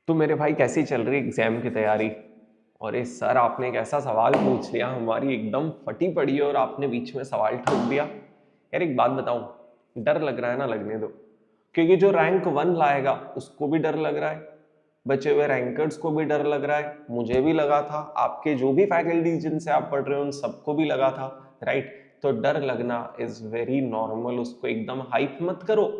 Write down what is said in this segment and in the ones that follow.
तो मेरे भाई कैसी चल रही एग्जाम की तैयारी। और इस सर आपने एक ऐसा सवाल पूछ लिया, हमारी एकदम फटी पड़ी है और आपने बीच में सवाल ठोक दिया। यार एक बात बताऊं, डर लग रहा है ना, लगने दो। क्योंकि जो रैंक 1 लाएगा उसको भी डर लग रहा है, बचे हुए रैंकर्स को भी डर लग रहा है, मुझे भी लगा था, आपके जो भी फैकल्टीज जिनसे आप पढ़ रहे हो उन सबको भी लगा था, राइट। तो डर लगना इज वेरी नॉर्मल, उसको एकदम हाइप मत करो,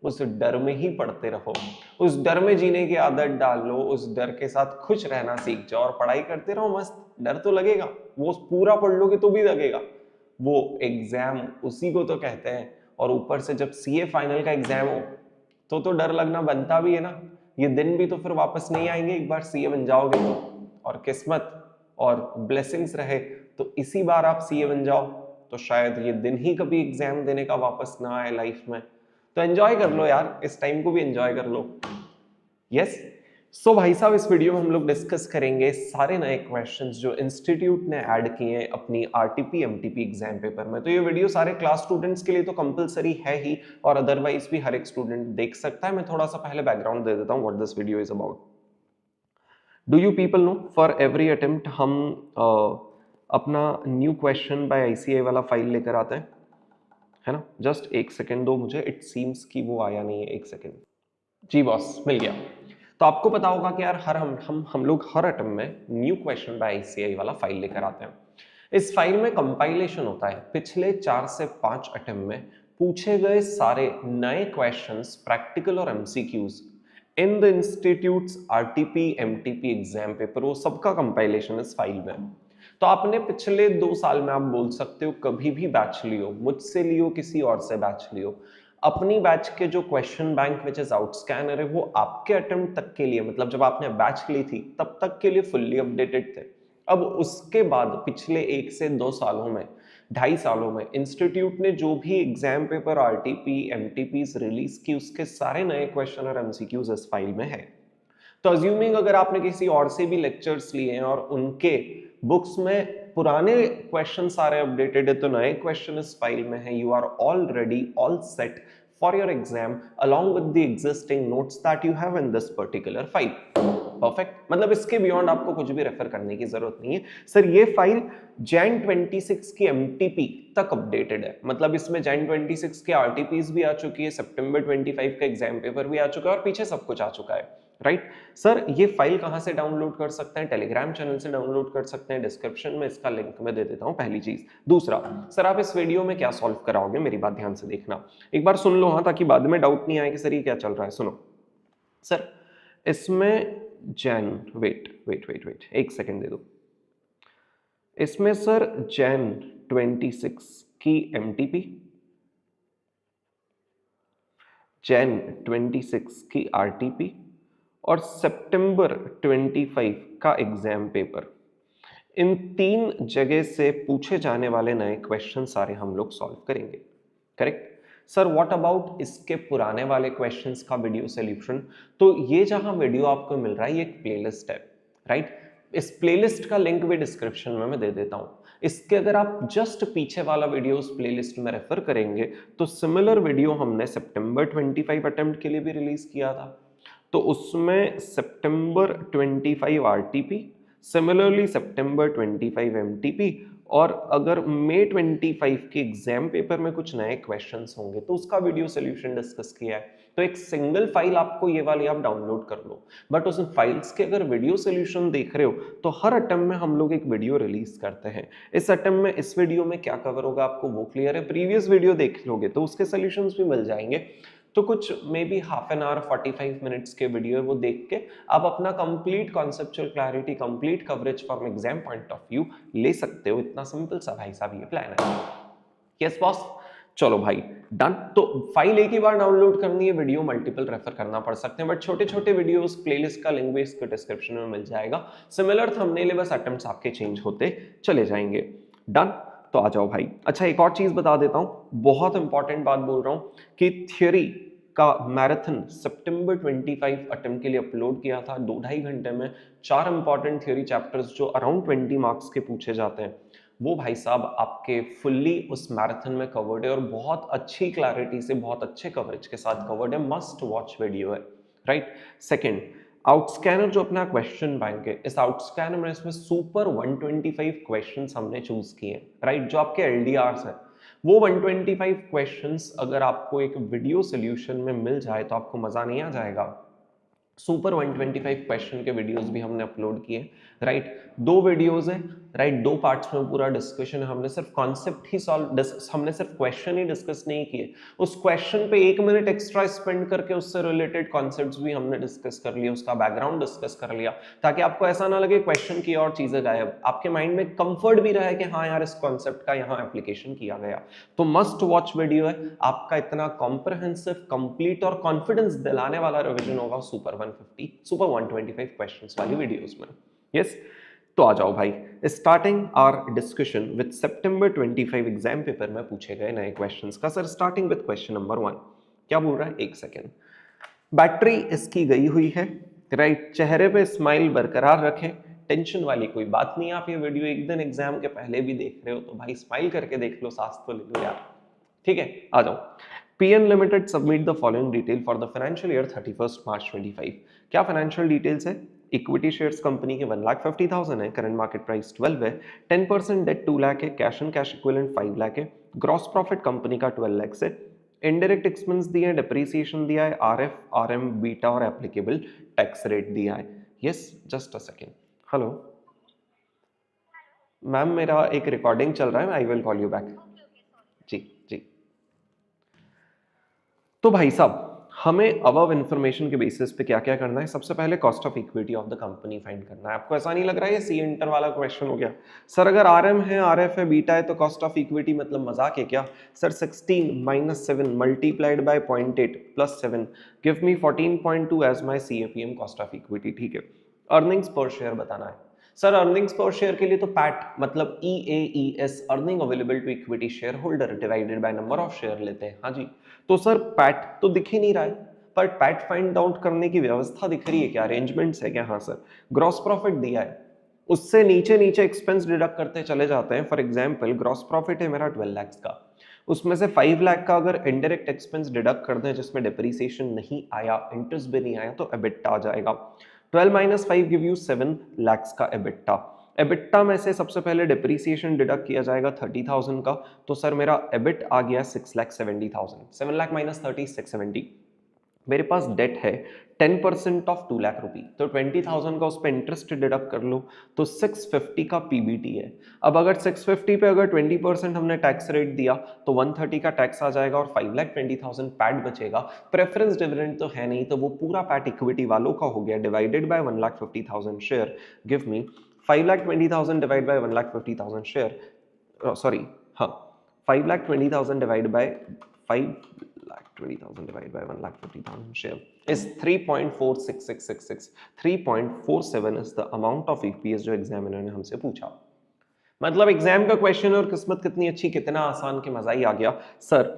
उस डर में ही पढ़ते रहो, उस डर में जीने की आदत डाल लो, उस डर के साथ खुश रहना सीख जाओ और पढ़ाई करते रहो मस्त। डर तो लगेगा, वो पूरा पढ़ लोगे तो भी लगेगा, वो एग्जाम उसी को तो कहते हैं। और ऊपर से जब सीए फाइनल का एग्जाम हो तो डर लगना बनता भी है ना। ये दिन भी तो फिर वापस नहीं आएंगे, एक बार सीए बन जाओगे तो, और किस्मत और ब्लेसिंग्स रहे तो इसी बार आप सीए बन जाओ, तो शायद ये दिन ही कभी एग्जाम देने का वापस ना आए लाइफ में। तो एंजॉय कर लो यार, इस टाइम को भी एंजॉय कर लो। यस। सो भाई साहब, इस वीडियो में हम लोग डिस्कस करेंगे सारे नए क्वेश्चंस जो इंस्टीट्यूट ने ऐड किए हैं अपनी आरटीपी एमटीपी एग्जाम पेपर में। तो ये वीडियो सारे क्लास स्टूडेंट्स के लिए तो कंपलसरी है ही, और अदरवाइज भी हर एक स्टूडेंट देख सकता है। मैं थोड़ा सा पहले बैकग्राउंड दे देता हूँ what this video is about. Do you people know, for every attempt हम अपना न्यू क्वेश्चन बाय आईसीएआई वाला फाइल लेकर आते हैं, है ना। जस्ट एक सेकेंड दो मुझे, इट सीम्स कि वो आया नहीं है, एक सेकेंड। जी बॉस, मिल गया। तो आपको पता होगा कि यार हर हम लोग हर अटेम्प्ट में न्यू क्वेश्चन बाय आईसीएआई वाला फाइल लेकर आते हैं। इस फाइल में कंपाइलेशन होता है पिछले 4 से 5 अटेम्प्ट में पूछे गए सारे नए क्वेश्चंस, प्रैक्टिकल और MCQs in the institutes RTP MTP exam paper, वो सबका कंपाइलेशन इस फाइल में। तो आपने पिछले 2 साल में, आप बोल सकते हो कभी भी बैच लियो, मुझसे लियो, किसी और से बैच लियो, अपनी बैच के जो क्वेश्चन बैंक विच इज आउटस्कैनर है वो आपके अटेम्प्ट तक के लिए, मतलब जब आपने बैच ली थी तब तक के लिए फुल्ली अपडेटेड थे। अब उसके बाद पिछले 1 से 2 सालों में, 2.5 सालों में इंस्टीट्यूट ने जो भी एग्जाम पेपर आरटीपी एमटीपीज रिलीज की उसके सारे नए क्वेश्चन और एमसीक्यूज इस फाइल में है। तो अज्यूमिंग अगर आपने किसी और से भी लेक्चर्स लिए हैं और उनके बुक्स में पुराने क्वेश्चन सारे अपडेटेड है तो नए क्वेश्चन इस फाइल में है, you are already all set for your exam along with the existing notes that you have in this particular file. Perfect, मतलब इसके बियॉन्ड आपको कुछ भी रेफर करने की जरूरत नहीं है। सर ये फाइल जैन 26 की एमटीपी तक अपडेटेड है, मतलब इसमें जैन 26 के आरटीपीज भी आ चुकी है, सितंबर 25 का एग्जाम पेपर भी आ चुका है और पीछे सब कुछ आ चुका है, राइट। सर ये फाइल कहां से डाउनलोड कर सकते हैं? टेलीग्राम चैनल से डाउनलोड कर सकते हैं, डिस्क्रिप्शन में इसका लिंक मैं दे देता हूं, पहली चीज। दूसरा, सर आप इस वीडियो में क्या सॉल्व कराओगे, मेरी बात ध्यान से देखना, एक बार सुन लो हाँ, ताकि बाद में डाउट नहीं आए कि सर ये क्या चल रहा है। सुनो सर, इसमें जैन, वेट वेट वेट वेट, एक सेकेंड दे दो। इसमें सर जैन 26 की एमटीपी, जैन 26 की आरटीपी और सितंबर 25 का एग्जाम पेपर, इन 3 जगह से पूछे जाने वाले नए क्वेश्चन सारे हम लोग सॉल्व करेंगे, करेक्ट। सर व्हाट अबाउट इसके पुराने वाले क्वेश्चंस का वीडियो सॉल्यूशन? तो ये जहां वीडियो आपको मिल रहा है ये एक प्लेलिस्ट है, राइट। इस प्लेलिस्ट का लिंक भी डिस्क्रिप्शन में मैं दे देता हूं। इसके अगर आप जस्ट पीछे वाला वीडियो उस प्लेलिस्ट में रेफर करेंगे तो सिमिलर वीडियो हमने सितंबर 25 अटेम्प्ट के लिए भी रिलीज किया था, तो उसमें सितंबर 25 आरटीपी, सिमिलरली सितंबर 25 एमटीपी, और अगर मई 25 के एग्जाम पेपर में कुछ नए क्वेश्चंस होंगे तो उसका वीडियो सॉल्यूशन डिस्कस किया है। तो एक सिंगल फाइल आपको ये वाली आप डाउनलोड कर लो, बट उस फाइल्स के अगर वीडियो सॉल्यूशन देख रहे हो तो हर अटेम्प्ट में हम लोग एक वीडियो रिलीज करते हैं। इस अटेम्प्ट में इस वीडियो में क्या कवर होगा आपको वो क्लियर है, प्रीवियस वीडियो देख लोगे तो उसके सॉल्यूशंस भी मिल जाएंगे। तो कुछ may be half an hour 45 minutes के वीडियो है, वो देख के आप अपना complete conceptual clarity, complete coverage from exam point of view ले सकते हो। इतना सिंपल सा भाई साहब ये प्लान है। यस बॉस, चलो भाई डन। तो फाइल एक ही बार डाउनलोड करनी है, वीडियो मल्टीपल रेफर करना पड़ सकते हैं, बट छोटे छोटे वीडियोस प्लेलिस्ट का लिंक भी इसके डिस्क्रिप्शन में मिल जाएगा। सिमिलर थंबनेल है, बस अटेम्प्ट्स आपके चेंज होते चले जाएंगे। डन, तो आ जाओ भाई। अच्छा एक और चीज बता देता हूं, बहुत इंपॉर्टेंट बात बोल रहा हूं कि थियोरी का मैराथन सितंबर 25 अटेम्प्ट के लिए अपलोड किया था 2-2.5 घंटे में। 4 इंपॉर्टेंट थियोरी चैप्टर्स जो अराउंड 20 मार्क्स के पूछे जाते हैं वो भाई साहब आपके फुल्ली उस मैराथन में कवर्ड है, और बहुत अच्छी क्लैरिटी से, बहुत अच्छे कवरेज के साथ कवर्ड है। मस्ट वॉच वीडियो है, राइट। सेकंड, आउटस्कैनर जो अपना क्वेश्चन बैंक है, इस आउटस्कैनर में इसमें सुपर 125 क्वेश्चंस हमने चूज किए, राइट, जो आपके एलडीआर्स हैं। वो 125 क्वेश्चंस अगर आपको एक वीडियो सोल्यूशन में मिल जाए तो आपको मजा नहीं आ जाएगा। सुपर 125 क्वेश्चन के वीडियोस भी हमने अपलोड किए, राइट, 2 वीडियोस हैं, राइट, 2 पार्ट्स में पूरा डिस्कशन है। हमने सिर्फ कॉन्सेप्ट ही हमने सिर्फ क्वेश्चन ही डिस्कस नहीं किए, उस क्वेश्चन पे 1 मिनट एक्स्ट्रा स्पेंड करके उससे रिलेटेड कॉन्सेप्ट्स भी हमने डिस्कस कर लिए, उसका बैकग्राउंड डिस्कस कर लिया, ताकि आपको ऐसा ना लगे क्वेश्चन की और चीजें गायब, आपके माइंड में कंफर्ट भी रहे कि हाँ यार इस कॉन्सेप्ट का यहाँ एप्लीकेशन किया गया। तो मस्ट वॉच वीडियो है, आपका इतना कॉम्प्रहेंसिव, कंप्लीट और कॉन्फिडेंस दिलाने वाला रिवीजन होगा सुपर 125 क्वेश्चंस वाली वीडियोस में। यस, तो आ जाओ भाई, स्टार्टिंग आवर डिस्कशन विद सितंबर 25 एग्जाम पेपर में पूछे गए नए क्वेश्चंस का। Sir starting with question number 1, क्या बोल रहा है, एक सेकेंड। बैटरी इसकी गई हुई है, राइट, चेहरे पे स्माइल बरकरार रखें, टेंशन वाली कोई बात नहीं। आप ये वीडियो एक दिन एग्जाम के पहले भी देख रहे हो तो भाई स्माइल करके देख लो, सांस तो ले लो यार, ठीक है। आ जाओ, PN Limited submit the following detail for the financial year 31st March 25। क्या फाइनेंशियल डिटेल्स है, इक्विटी शेयर्स कंपनी के 1,50,000 है, करंट मार्केट प्राइस 12 है, 10% डेट 2 लाख है, cash and cash equivalent 5 lakh है, ग्रॉस प्रॉफिट कंपनी का 12 लाख है, इनडायरेक्ट एक्सपेंस दिया है, डिप्रिसिएशन दिया है, RF, RM, बीटा और एप्लीकेबल टैक्स रेट दिया है। Yes, just a second. Hello ma'am, मेरा एक रिकॉर्डिंग चल रहा है, I will call you back. जी जी। तो भाई साहब, हमें अबव इन्फॉर्मेशन के बेसिस पे क्या क्या करना है, सबसे पहले cost of equity of the company find करना है। आपको ऐसा नहीं लग रहा है ये सी इंटर वाला क्वेश्चन हो गया? सर अगर RM है, RF है, बीटा है तो कॉस्ट ऑफ इक्विटी मतलब मजाक है क्या? Sir 16 - 7 multiplied by 0.8 + 7 give me 14.2 as my CAPM cost of equity, ठीक है। अर्निंग्स पर शेयर बताना है। सर अर्निंग्स पर शेयर के लिए तो पैट मतलब EAES, earning available to equity share holder divided by number of share लेते हैं। हाँ जी, तो सर पैट तो दिख ही नहीं रहा है, पर पैट फाइंड आउट करने की व्यवस्था दिख रही है क्या, अरेंजमेंट्स है क्या? हाँ सर, ग्रॉस प्रॉफिट दिया है, उससे नीचे नीचे एक्सपेंस डिडक्ट करते चले जाते हैं। फॉर एग्जांपल ग्रॉस प्रॉफिट है मेरा 12 लाख का, उसमें से 5 लाख का अगर इनडायरेक्ट एक्सपेंस डिडक्ट कर दें जिसमें डिप्रिसिएशन नहीं आया, इंटरेस्ट भी नहीं आया, तो एबिटा आ जाएगा। 12 - 5 गिव यू 7 लाख का एबिटा। एबिटा में से सबसे पहले डिप्रिसिएशन डिडक्ट किया जाएगा 30,000 का, तो सर मेरा एबिट आ गया 6,70,000। 7 लाख - 30 670। मेरे पास डेट है 10% ऑफ 2 लाख रुपी, तो 20,000 का उस पर इंटरेस्ट डिडक्ट कर लो तो 650 का PBT है। अब अगर 650 पे अगर 20% हमने टैक्स रेट दिया तो 130 का टैक्स आ जाएगा और 5,20,000 पैट बचेगा। प्रेफरेंस डिविडेंड तो है नहीं, तो वो पूरा पैट इक्विटी वालों का हो गया, divided by 1,50,000 share give me 5,20,000 divide by 1,50,000 share, sorry हाँ, 5,20,000 divide by 5,20,000 divide by 1,50,000 share is 3.46666। 3.47 is the amount of EPS जो एग्जामिनर ने हमसे पूछा। मतलब एग्जाम का क्वेश्चन और किस्मत कितनी अच्छी, कितना आसान, के मजा ही आ गया। Sir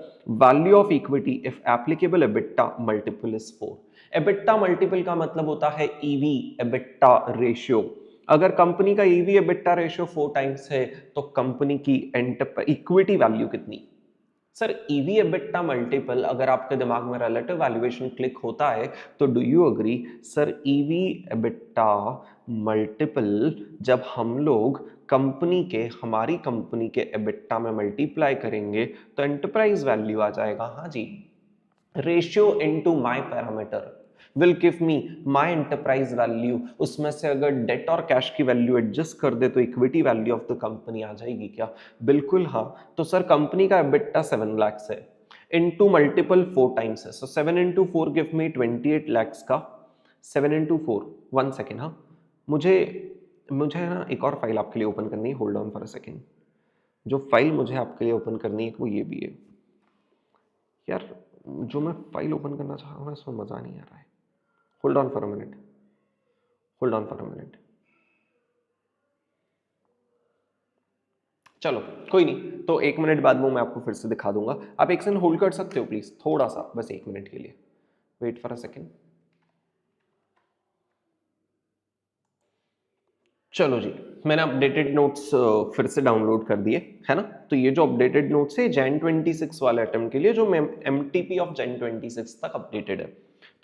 value of equity if applicable EBITDA multiple is 4। EBITDA multiple का मतलब होता है EV एबिटा रेशियो। अगर कंपनी का EV एबिटा रेशियो 4 टाइम्स है तो कंपनी की इक्विटी वैल्यू कितनी? सर EV एबिटा मल्टीपल, अगर आपके दिमाग में रिलेटिव वैल्यूएशन क्लिक होता है तो do you agree sir EV EBITDA multiple जब हम लोग हमारी कंपनी के एबिटा में मल्टीप्लाई करेंगे तो एंटरप्राइज वैल्यू आ जाएगा। हाँ जी, ratio into my parameter will give me my enterprise value, उसमें से अगर डेट और कैश की वैल्यू एडजस्ट कर दे तो equity value of the company आ जाएगी क्या? बिल्कुल हाँ। तो सर कंपनी का एबिटा 7 लाख है, इनटू मल्टीपल 4 टाइम्स है, सो 7 × 4 गिव मी 28 लाख का। 7 × 4, 1 सेकेंड, हाँ मुझे ना एक और फाइल आपके लिए ओपन करनी है, hold on for a second. जो फाइल मुझे आपके लिए ओपन करनी है वो ये भी है यार, जो मैं फाइल ओपन करना चाह रहा हूँ इसमें मजा नहीं आ रहा है। Hold on for a minute. Hold on for a minute. चलो कोई नहीं, तो 1 मिनट बाद वो मैं आपको फिर से दिखा दूंगा। आप एक सेकंड होल्ड कर सकते हो प्लीज, थोड़ा सा, बस 1 मिनट के लिए वेट फॉर अ सेकेंड। चलो जी, मैंने अपडेटेड नोट्स फिर से डाउनलोड कर दिए है ना। तो ये जो अपडेटेड नोट्स है Jan 26 वाले अटेम्प्ट के लिए, जो MTP ऑफ Jan 26 तक अपडेटेड है।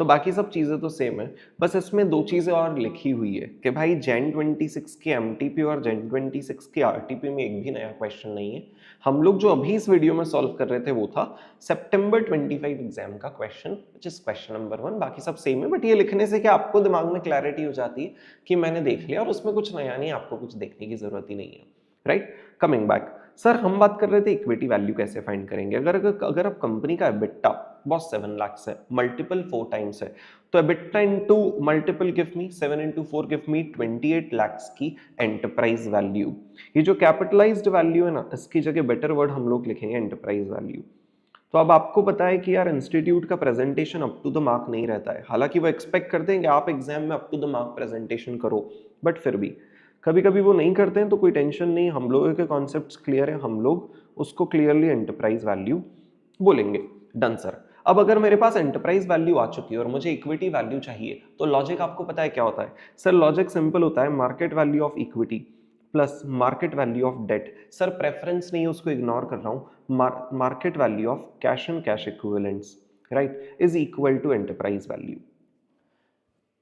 तो बाकी सब चीजें तो सेम है, बस इसमें दो चीजें और लिखी हुई है कि भाई जैन 26 की एमटीपी और जैन 26 की आरटीपी में एक भी नया क्वेश्चन नहीं है। हम लोग जो अभी इस वीडियो में सॉल्व कर रहे थे वो था सितंबर 25 एग्जाम का question, which is question number 1। बाकी सब सेम है, बट ये लिखने से क्या आपको दिमाग में क्लैरिटी हो जाती है कि मैंने देख लिया और उसमें कुछ नया नहीं, आपको कुछ देखने की जरूरत ही नहीं है, राइट। कमिंग बैक, सर हम बात कर रहे थे इक्विटी वैल्यू कैसे फाइंड करेंगे। अगर आप कंपनी का एबिटा बॉस 7 लाख है, मल्टीपल 4 टाइम्स है, तो EBITDA into multiple give me 7 into 4 give me 28 lakh की एंटरप्राइज वैल्यू। ये जो कैपिटलाइज्ड वैल्यू है ना, इसकी जगह बेटर वर्ड हम लोग लिखेंगे एंटरप्राइज वैल्यू। तो अब आपको पता है कि यार इंस्टीट्यूट का presentation up to the mark नहीं रहता है, हालांकि वो एक्सपेक्ट करते हैं कि आप एग्जाम में up to the mark presentation करो, बट फिर भी कभी कभी वो नहीं करते हैं, तो कोई टेंशन नहीं, हम लोगों के कॉन्सेप्ट्स क्लियर है, हम लोग उसको क्लियरली एंटरप्राइज वैल्यू बोलेंगे। Done sir. अब अगर मेरे पास एंटरप्राइज वैल्यू आ चुकी है और मुझे इक्विटी वैल्यू चाहिए, तो लॉजिक आपको पता है क्या होता है सर। लॉजिक सिंपल होता है, market value of equity plus market value of debt. Sir preference नहीं है, उसको इग्नोर कर रहा हूं। Market value of cash and cash equivalents, right, is equal to enterprise value.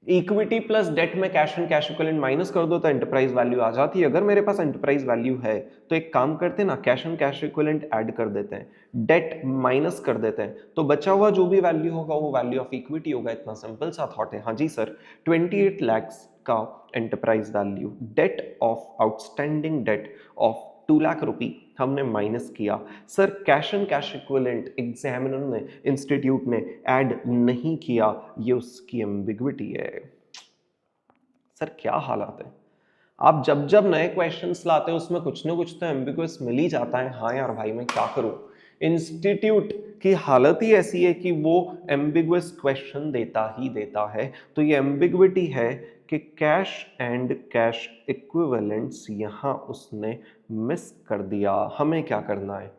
Equity plus debt में cash and cash equivalent minus कर दो तो एंटरप्राइज वैल्यू आ जाती है। अगर मेरे पास एंटरप्राइज वैल्यू है तो एक काम करते हैं ना, cash and cash equivalent add कर देते हैं, डेट माइनस कर देते हैं, तो बचा हुआ जो भी वैल्यू होगा वो वैल्यू ऑफ इक्विटी होगा। इतना सिंपल सा थॉट है। हाँ जी सर, 28 लाख का enterprise value, debt of outstanding debt of 2 lakh rupee हमने माइनस किया। Sir cash and cash equivalent examiner ने, इंस्टीट्यूट ने ऐड नहीं किया, ये उसकी एम्बिग्विटी है। सर क्या हालत है, आप जब जब नए क्वेश्चंस लाते हो उसमें कुछ ना कुछ तो एम्बिगुअस मिल ही जाता है। हाँ यार भाई मैं क्या करूं, इंस्टीट्यूट की हालत ही ऐसी है कि वो एम्बिगुअस क्वेश्चन देता ही देता है। तो ये एम्बिग्विटी है कि कैश एंड कैश इक्विवेलेंट्स यहां उसने मिस कर दिया। हमें क्या करना है,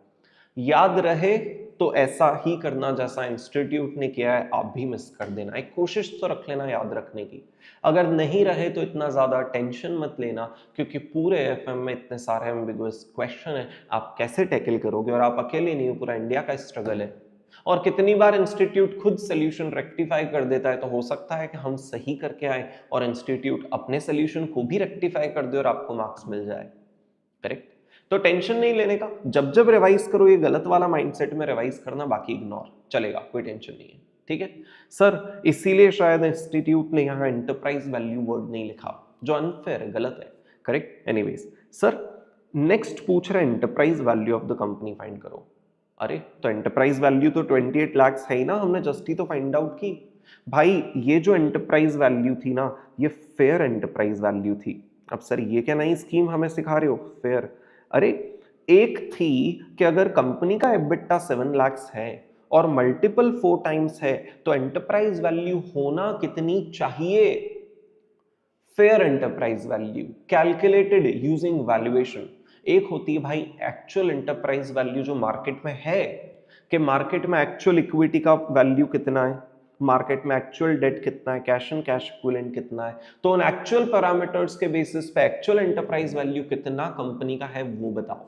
याद रहे तो ऐसा ही करना जैसा इंस्टीट्यूट ने किया है, आप भी मिस कर देना। एक कोशिश तो रख लेना याद रखने की। अगर नहीं रहे तो इतना ज्यादा टेंशन मत लेना, क्योंकि पूरे एफएम में इतने सारे एम्बिगुअस क्वेश्चन है, आप कैसे टैकल करोगे। और आप अकेले नहीं हो, पूरा इंडिया का स्ट्रगल है। और कितनी बार इंस्टीट्यूट खुद सोल्यूशन रेक्टिफाई कर देता है, तो हो सकता है कि हम सही करके आए और इंस्टीट्यूट अपने सोल्यूशन को भी रेक्टिफाई कर दे और आपको मार्क्स मिल जाए। करेक्ट। तो टेंशन नहीं लेने का, जब जब रिवाइज करो ये गलत वाला माइंडसेट में रिवाइज करना, बाकी इग्नोर चलेगा, कोई टेंशन नहीं है। ठीक है सर, इसीलिए शायद इंस्टीट्यूट ने यहाँ एंटरप्राइज वैल्यू वर्ड नहीं लिखा, जो अनफेयर है, गलत है। करेक्ट। एनीवेज सर, नेक्स्ट पूछ रहे enterprise value of the company find करो। अरे तो एंटरप्राइज वैल्यू तो 28 लाख है ही ना, हमने जस्ट ही तो फाइंड आउट की। भाई ये जो एंटरप्राइज वैल्यू थी ना, ये फेयर एंटरप्राइज वैल्यू थी। अब सर ये क्या नई स्कीम हमें सिखा रहे हो, फेयर। अरे एक थी कि अगर कंपनी का एबिटा 7 लाख है और मल्टीपल 4 टाइम्स है, तो एंटरप्राइज वैल्यू होना कितनी चाहिए, fair enterprise value calculated using valuation. एक होती है भाई एक्चुअल एंटरप्राइज वैल्यू जो मार्केट में है, कि मार्केट में एक्चुअल इक्विटी का वैल्यू कितना है, मार्केट में एक्चुअल डेट कितना है, कैश एंड कैश इक्विवेलेंट कितना है। तो उन एक्चुअल पैरामीटर्स के बेसिस पे एक्चुअल एंटरप्राइज वैल्यू कितना कंपनी का है वो बताओ।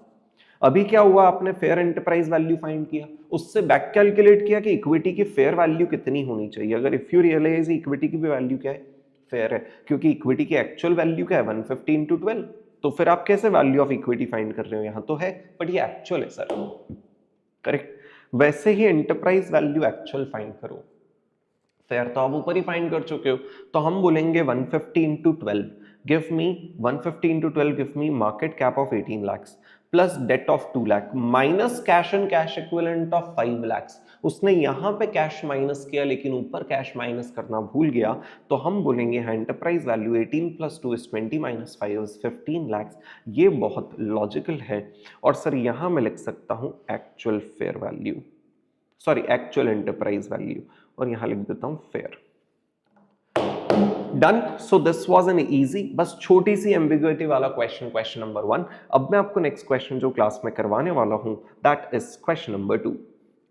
अभी क्या हुआ, आपने फेयर एंटरप्राइज वैल्यू फाइंड किया, उससे बैक कैलकुलेट किया कि इक्विटी की फेयर वैल्यू कितनी होनी चाहिए। अगर इफ यू रियलाइज इक्विटी की भी वैल्यू क्या है, फेयर है, क्योंकि इक्विटी की एक्चुअल वैल्यू क्या है 150 into 12। तो फिर आप कैसे वैल्यू ऑफ इक्विटी फाइंड कर रहे हो, यहां तो है बट ये एक्चुअल है सर। करेक्ट। वैसे ही एंटरप्राइज वैल्यू एक्चुअल फाइंड करो, फेयर तो आप ऊपर ही फाइंड कर चुके हो, तो हम बोलेंगे 150 into 12 give me 150 into 12 give me market cap of 18 lakh plus debt of 2 lakh minus cash and cash equivalent of 5 lakh. उसने यहां पे कैश माइनस किया लेकिन ऊपर कैश माइनस करना भूल गया, तो हम बोलेंगे एंटरप्राइज वैल्यू 18 + 2 = 20 - 5 = 15 लाख। ये बहुत लॉजिकल है। और सर यहां मैं लिख सकता हूं actual fair value, sorry actual enterprise value, और यहां लिख देता हूं fair. Done. So this was an easy, बस छोटी सी एम्बिग्युइटी वाला क्वेश्चन, क्वेश्चन नंबर 1। अब मैं आपको नेक्स्ट क्वेश्चन जो क्लास में करवाने वाला हूं, that is question number 2,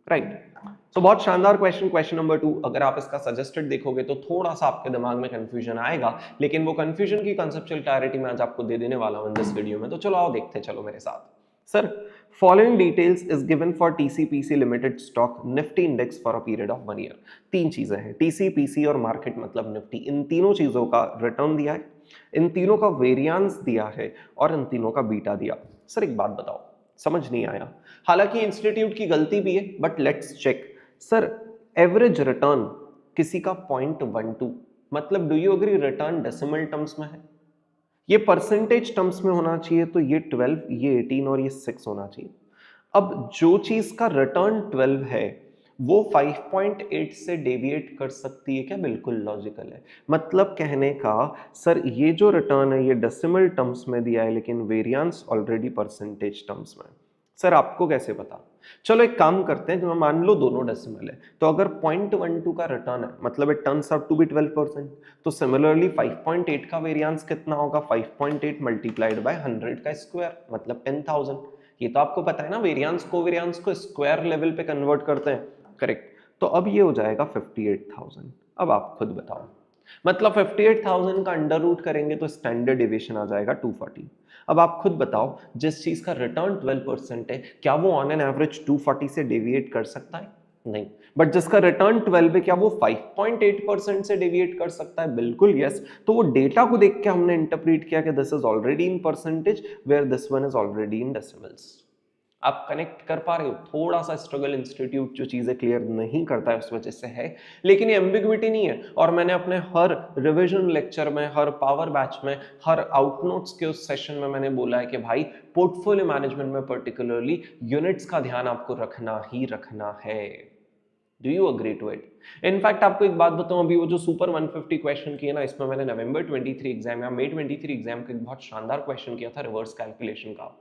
right. So बहुत शानदार क्वेश्चन, क्वेश्चन नंबर 2। अगर आप इसका सजेस्टेड देखोगे तो थोड़ा सा आपके दिमाग में कंफ्यूजन आएगा, लेकिन वो कंफ्यूजन की कंसेप्चुअल क्लैरिटी मैं आज आपको दे देने वाला हूं इन दिस वीडियो में। तो चलो आओ देखते चलो मेरे साथ। Sir following details is given for TCPC limited stock Nifty index for a period of 1 year. तीन चीजें हैं, टीसीपीसी और मार्केट मतलब निफ्टी, इन तीनों चीजों का रिटर्न दिया है, इन तीनों का वेरिएंस दिया है और इन तीनों का बीटा दिया। सर एक बात बताओ, समझ नहीं आया, हालांकि इंस्टीट्यूट की गलती भी है but let's check. Sir average return किसी का 0.12, मतलब do you agree return decimal terms में है, ये परसेंटेज टर्म्स में होना चाहिए, तो ये 12, ये 18 और ये 6 होना चाहिए। अब जो चीज का रिटर्न 12 है वो 5.8 से डेविएट कर सकती है क्या? बिल्कुल लॉजिकल है। मतलब कहने का सर ये जो रिटर्न है ये डेसिमल टर्म्स में दिया है लेकिन वेरिएंस ऑलरेडी परसेंटेज टर्म्स में है। सर आपको कैसे पता? चलो एक काम करते हैं, जो मान लो दोनों डेसिमल है, तो अगर 0.12 का रिटर्न है मतलब it turns out to be 12%, तो सिमिलरली 5.8 का वेरिएंस कितना होगा? 5.8 मल्टीप्लाइड बाय 100 का स्क्वायर मतलब 10,000। ये तो आपको पता है ना, वेरिएंस को वेरिएंस को स्क्वायर लेवल पे कन्वर्ट करते हैं, करेक्ट। तो अब ये हो जाएगा 58,000। अब आप खुद बताओ, मतलब 58,000 का अंडर रूट करेंगे तो स्टैंडर्ड डिविएशन आ जाएगा 240। अब आप खुद बताओ, जिस चीज का रिटर्न 12% है क्या वो ऑन एन एवरेज 240 से डेविएट कर सकता है? नहीं। बट जिसका रिटर्न 12 है क्या वो 5.8% से डेविएट कर सकता है? बिल्कुल यस। तो वो डेटा को देख के हमने इंटरप्रेट किया कि this is already in percentage where this one is already in decimals. आप कनेक्ट कर पा रहे हो? थोड़ा सा स्ट्रगल इंस्टीट्यूट जो चीजें क्लियर नहीं करता है उस वजह से है, लेकिन ये एम्बिग्विटी नहीं है। और मैंने अपने हर रिवीजन लेक्चर में, हर पावर बैच में, हर आउटनोट्स के उस सेशन में मैंने बोला है कि भाई पोर्टफोलियो मैनेजमेंट में पर्टिकुलरली यूनिट्स का ध्यान आपको रखना ही रखना है। Do you agree to it? In fact आपको एक बात बताऊं, अभी वो जो सुपर 150 क्वेश्चन किए ना, इसमें मैंने नवंबर 23 एग्जाम या मई 23 एग्जाम का एक बहुत शानदार क्वेश्चन किया था रिवर्स कैलकुलेशन का,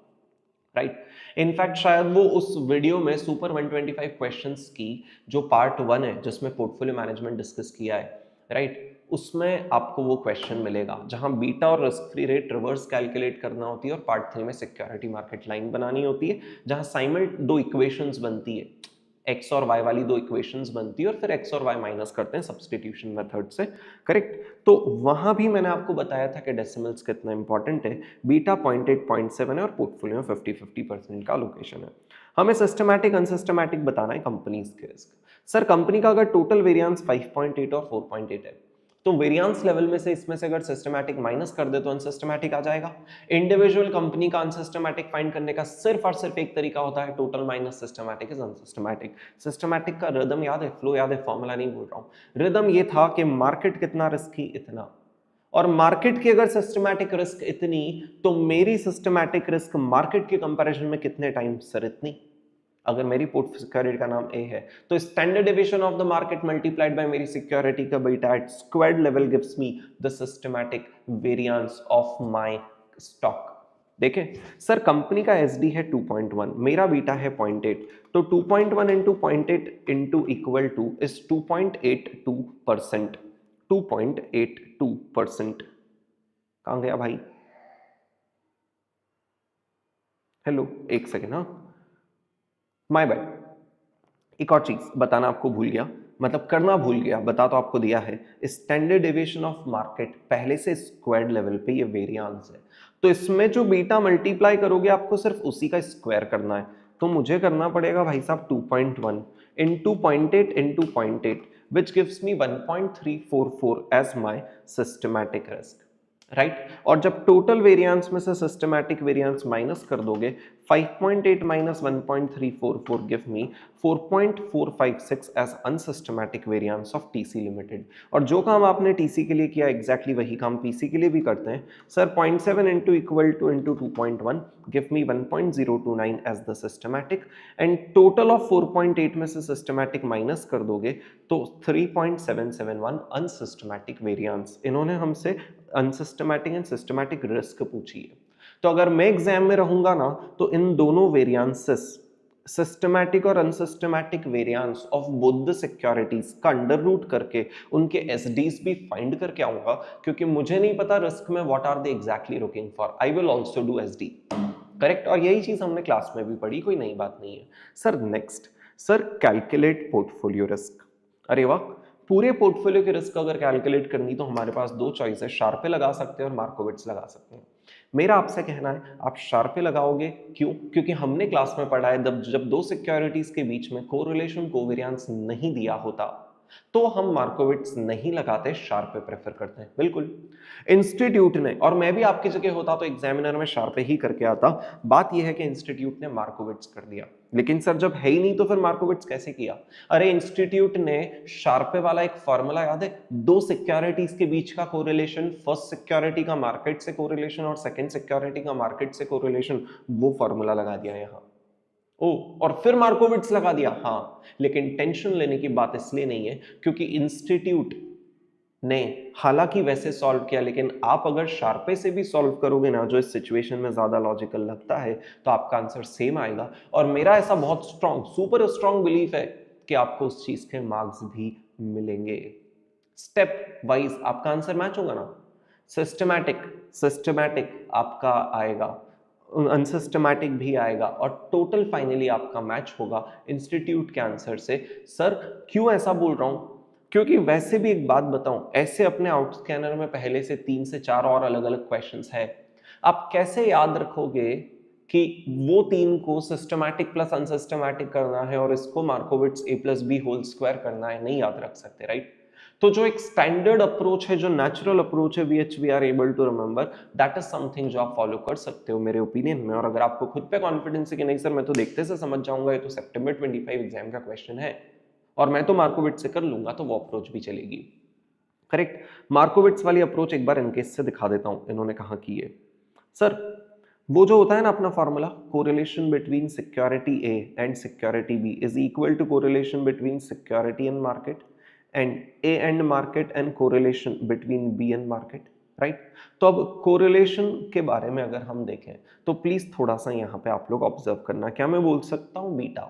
राइट। इनफैक्ट शायद वो उस वीडियो में सुपर 125 क्वेश्चंस की जो पार्ट 1 है जिसमें पोर्टफोलियो मैनेजमेंट डिस्कस किया है, राइट, उसमें आपको वो क्वेश्चन मिलेगा जहां बीटा और risk free rate reverse calculate करना होती है और पार्ट 3 में सिक्योरिटी मार्केट लाइन बनानी होती है, जहां साइमल दो इक्वेशंस बनती है, एक्स और वाई वाली दो इक्वेशंस बनती है और फिर एक्स और वाई माइनस करते हैं सब्स्टिट्यूशन मेथड से, करेक्ट। तो वहां भी मैंने आपको बताया था कि डेसिमल्स कितना इंपॉर्टेंट है, बीटा 0.8 0.7 है और पोर्टफोलियो में 50-50% का लोकेशन है। हमें सिस्टमैटिक अनसिस्टमैटिक बताना है कंपनीज के रिस्क। सर कंपनी का अगर टोटल वेरिएंस 5.8 और 4.8 है तो वेरिएंस लेवल में से इसमें से अगर सिस्टमैटिक माइनस कर दे तो अनसिस्टमैटिक आ जाएगा। इंडिविजुअल कंपनी का अनसिस्टमैटिक फाइंड करने का सिर्फ और सिर्फ एक तरीका होता है, total minus systematic is unsystematic. Systematic का रिदम याद है, फ्लो याद है, फॉर्मूला नहीं बोल रहा हूं। रिदम ये था कि मार्केट कितना रिस्की इतना, और मार्केट की अगर सिस्टमैटिक रिस्क इतनी तो मेरी सिस्टमैटिक रिस्क मार्केट के कंपैरिजन में कितने टाइम? सर इतनी। अगर मेरी पोर्ट सिक्योरिटी का नाम ए है तो standard division of the market multiplied by मेरी सिक्योरिटी का beta at squared level gives me the systematic variance of my stock. देखें सर कंपनी का एसडी है 2.1, मेरा बीटा है 0.8, तो 2.1 into 0.8 into equal to is 2.82%। 2.82%। कहां गया भाई? हेलो एक सेकेंड, हाँ माय बैड। एक और चीज बताना आपको भूल गया, मतलब करना भूल गया, बता तो आपको दिया है, स्टैंडर्ड डेविएशन ऑफ मार्केट पहले से स्क्वायर्ड लेवल पे ये वेरिएंस है, तो इसमें जो बीटा मल्टीप्लाई करोगे आपको सिर्फ उसी का स्क्वायर करना है, तो मुझे करना पड़ेगा भाई साहब 2.1 into 0.8 into 0.8 which gives me 1.344 as my systematic risk, right. और जब टोटल वेरिएंस में से सिस्टमैटिक वेरिएंस माइनस कर दोगे 5.8 minus 1.344 give me 4.456 as unsystematic variance of TC limited. और जो काम आपने टीसी के लिए किया एग्जैक्टली वही काम पीसी के लिए भी करते हैं sir. 0.7 into equal to into 2.1 give me 1.029 as the systematic, and total of 4.8 में से सिस्टमैटिक माइनस कर दोगे तो 3.771 अनसिस्टमैटिक वेरिएंस। इन्होंने हमसे अनसिस्टमैटिक एंड सिस्टमैटिक रिस्क पूछी है, तो अगर मैं एग्जाम में रहूंगा ना तो इन दोनों वेरिएंसेस, सिस्टमैटिक और unsystematic variance of both the securities का अंडर रूट करके उनके एसडीज भी फाइंड करके आऊंगा, क्योंकि मुझे नहीं पता रिस्क में what are they exactly looking for, I will also do SD, correct. और यही चीज हमने क्लास में भी पढ़ी, कोई नई बात नहीं है। Sir next, sir calculate portfolio risk. अरे वाह, पूरे पोर्टफोलियो के रिस्क अगर कैलकुलेट करनी तो हमारे पास दो चॉइस है, शार्पे लगा सकते हैं और मार्कोविट्स लगा सकते हैं। मेरा आपसे कहना है आप शार्पे लगाओगे, क्यों? क्योंकि हमने क्लास में पढ़ा है जब दो सिक्योरिटीज के बीच में कोरिलेशन कोवेरियंस नहीं दिया होता तो हम मार्कोविट्स नहीं लगाते, शार्पे प्रेफर करते हैं। बिल्कुल इंस्टीट्यूट ने, और मैं भी आपकी जगह होता तो एग्जामिनर में शार्पे ही करके आता। बात यह है कि इंस्टीट्यूट ने मार्कोविट्स कर दिया, लेकिन सर जब है ही नहीं तो फिर मार्कोविट्स कैसे किया? अरे इंस्टीट्यूट ने शार्पे वाला एक फॉर्मूला याद है, दो सिक्योरिटीज के बीच का कोरिलेशन, फर्स्ट सिक्योरिटी का मार्केट से कोरिलेशन और सेकंड सिक्योरिटी का मार्केट से कोरिलेशन, वो फॉर्मूला लगा दिया यहां। ओ, और फिर मार्कोविट्स लगा दिया। हाँ, लेकिन टेंशन लेने की बात इसलिए नहीं है क्योंकि इंस्टीट्यूट ने हालांकि वैसे सॉल्व किया, लेकिन आप अगर शार्पे से भी सॉल्व करोगे ना, जो इस सिचुएशन में ज्यादा लॉजिकल लगता है, तो आपका आंसर सेम आएगा। और मेरा ऐसा बहुत स्ट्रॉन्ग, सुपर स्ट्रॉन्ग बिलीफ है कि आपको उस चीज के मार्क्स भी मिलेंगे। स्टेप वाइज आपका आंसर मैच होगा ना, सिस्टमैटिक सिस्टमैटिक आपका आएगा, अनसिस्टमैटिक भी आएगा, और टोटल फाइनली आपका मैच होगा इंस्टीट्यूट के आंसर से। सर क्यों ऐसा बोल रहा हूं? क्योंकि वैसे भी एक बात बताऊं, ऐसे अपने आउट स्कैनर में पहले से 3 से 4 और अलग अलग क्वेश्चंस है, आप कैसे याद रखोगे कि वो 3 को सिस्टमैटिक प्लस अनसिस्टमैटिक करना है और इसको Markowitz a plus B whole square करना है? नहीं याद रख सकते, राइट? तो जो एक स्टैंडर्ड अप्रोच है, जो नेचुरल अप्रोच है, which we are able to remember, that is something जो आप फॉलो कर सकते हो मेरे ओपिनियन में। और अगर आपको खुद पे कॉन्फिडेंस है कि नहीं सर मैं तो देखते से समझ जाऊंगा, ये तो सितंबर 25 एग्जाम का क्वेश्चन है और मैं तो मार्कोविट्स से कर लूंगा, तो वो अप्रोच भी चलेगी। करेक्ट, मार्कोविट्स वाली अप्रोच एक बार इनके से दिखा देता हूं, इन्होंने कहा कि ये सर वो जो होता है ना अपना formula, correlation between security A and security B is equal to correlation between security and market and A and market and correlation between B and market, right? तो अब कोरिलेशन के बारे में अगर हम देखें तो प्लीज थोड़ा सा यहाँ पे आप लोग ऑब्जर्व करना। क्या मैं बोल सकता हूँ बीटा?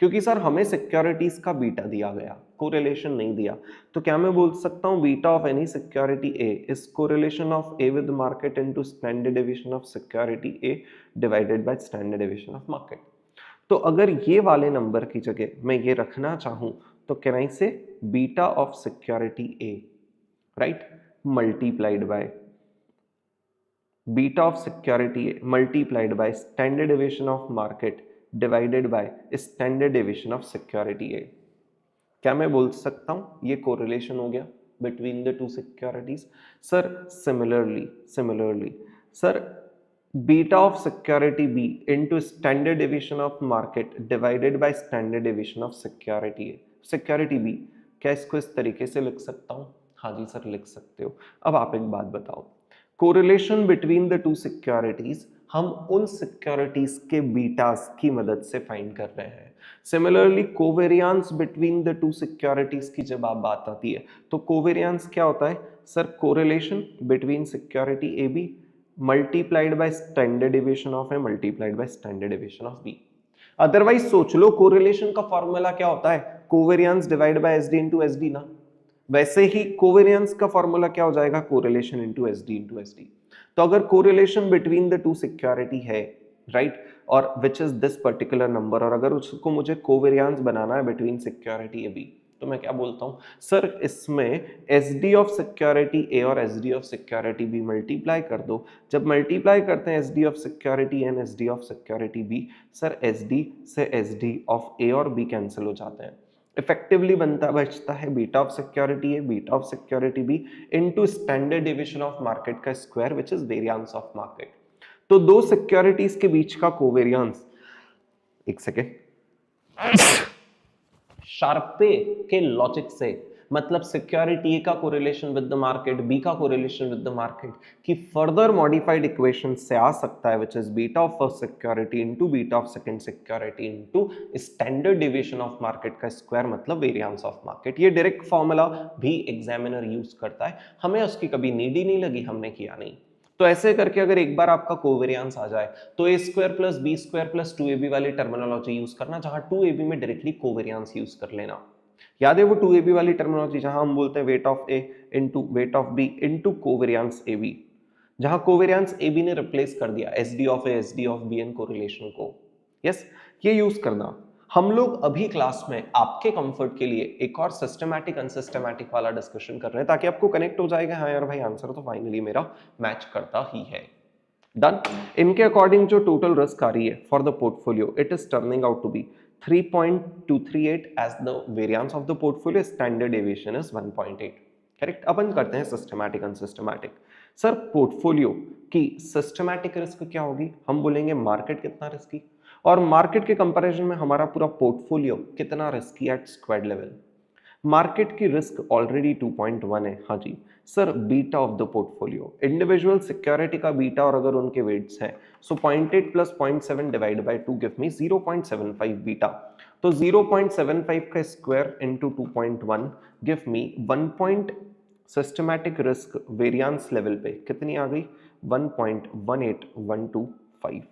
क्योंकि सर हमें सिक्योरिटीज का बीटा दिया गया, कोरिलेशन नहीं दिया, तो क्या मैं बोल सकता हूँ beta of any security A is correlation of A with market into standard deviation of security A divided by standard deviation of market. तो अगर ये वाले नंबर की जगह मैं ये रखना चाहूं तो can I say beta of security A, right, multiplied by beta of security A multiplied by standard deviation of market divided by standard deviation of security A. क्या मैं बोल सकता हूं ये कोरिलेशन हो गया between the two securities? Sir similarly sir beta of security B into standard deviation of market divided by standard deviation of security A, security B. क्या इसको इस तरीके से लिख सकता हूं? हाँ जी सर लिख सकते हो। अब आप एक बात बताओ, correlation between the two securities हम उन सिक्योरिटीज के बीटास की मदद से फाइंड कर रहे हैं। Similarly covariance between the two securities की जब आप बात आती है तो कोवेरियंस क्या होता है? Sir correlation between security A B multiplied by standard deviation of A multiplied by standard deviation of B. Otherwise सोच लो कोरिलेशन का फॉर्मूला क्या होता है? Covariance divide by SD into SD ना। वैसे ही कोवेरियंस का फॉर्मूला क्या हो जाएगा? Correlation into SD into SD. तो अगर correlation between the two security है, राइट, और which is this particular number, और अगर उसको मुझे कोवेरियंस बनाना है बिटवीन सिक्योरिटी ए बी, तो मैं क्या बोलता हूं सर इसमें एसडी ऑफ सिक्योरिटी ए और SD of security B multiply कर दो। जब मल्टीप्लाई करते हैं SD of security and SD of security B, sir SD से एसडी ऑफ ए और बी कैंसिल हो जाते हैं, इफेक्टिवली बचता है beta of security A beta of security B into standard deviation of market का square which is variance of market. तो दो सिक्योरिटीज के बीच का कोवेरियंस, एक सेकेंड, शार्पे के लॉजिक से मतलब सिक्योरिटी ए का correlation with the market, B का कोरिलेशन विद द मार्केट की फर्दर मॉडिफाइड इक्वेशन से आ सकता है which is beta of first security into beta of second security into standard deviation of market का स्क्वायर मतलब variance of market. ये direct formula भी एग्जामिनर यूज करता है, हमें उसकी कभी नीड ही नहीं लगी, हमने किया नहीं। तो ऐसे करके अगर एक बार आपका कोवेरियंस आ जाए तो A square plus B square plus 2ab वाली टर्मिनोलॉजी यूज करना, जहां 2ab में डायरेक्टली कोवेरियंस यूज कर लेना। याद है वो 2ab वाली टर्मिनोलॉजी जहां हम बोलते हैं weight of A into weight of B into covariance A B, जहां कोवेरियंस ए बी ने रिप्लेस कर दिया SD of A SD of B and correlation को। यस, ये यूज करना। हम लोग अभी क्लास में आपके कंफर्ट के लिए एक और सिस्टमैटिक अनसिस्टमैटिक वाला डिस्कशन कर रहे हैं ताकि आपको कनेक्ट हो जाएगा, हाँ यार भाई आंसर तो फाइनली मेरा मैच करता ही है। डन। इनके अकॉर्डिंग जो टोटल रिस्क आ रही है for the portfolio, it is turning out to be 3.238 as the variance of the portfolio. Standard deviation is 1.8. Correct. अपन करते हैं सिस्टमैटिक अनसिस्टमैटिक। सर पोर्टफोलियो की सिस्टमैटिक रिस्क क्या होगी? हम बोलेंगे मार्केट कितना रिस्की, और मार्केट के कंपैरिजन में हमारा पूरा पोर्टफोलियो कितना risky at squared level. Market की रिस्क ऑलरेडी 2.1 है। हाँ जी sir, beta of the portfolio, individual security का बीटा और अगर उनके वेट्स हैं, so 0.8 plus 0.7 divide by 2 give me 0.75 beta. तो 0.75 का square into 2.1 give me 1. Systematic risk variance level पे कितनी आ गई? 1.18125।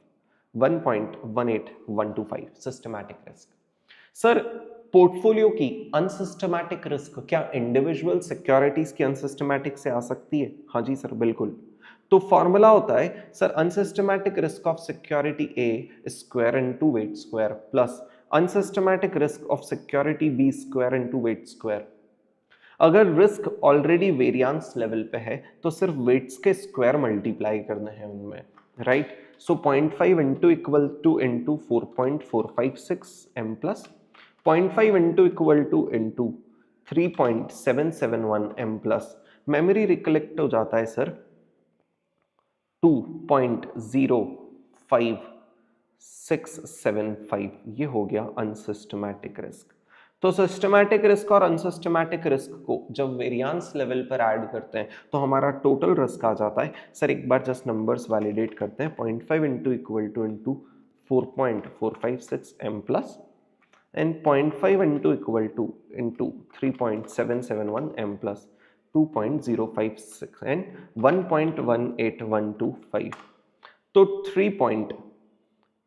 1.18125 सिस्टमैटिक रिस्क। सर पोर्टफोलियो की अनसिस्टमैटिक रिस्क क्या इंडिविजुअल सिक्योरिटीज की अनसिस्टमैटिक से आ सकती है? हाँ जी सर बिल्कुल। तो फॉर्मूला होता है sir unsystematic risk of security A square into weight square plus unsystematic risk of security B square into weight square. अगर रिस्क ऑलरेडी वेरिएंस लेवल पे है तो सिर्फ वेट्स के स्क्वायर मल्टीप्लाई करने हैं उनमें, right. So 0.5 into equal to into 4.456 m plus 0.5 into 3.771 m plus memory recollect हो जाता है सर 2.05675। ये हो गया अनसिस्टमैटिक रिस्क। तो सिस्टमैटिक रिस्क और अनसिस्टमैटिक रिस्क को जब वेरिएंस लेवल पर ऐड करते हैं तो हमारा टोटल रिस्क आ जाता है। सर एक बार जस्ट नंबर्स वैलिडेट करते हैं। 0.5 into equal to into 4.456 m plus and 0.5 into equal to into 3.771 m plus 2.056 and 1.18125। तो 3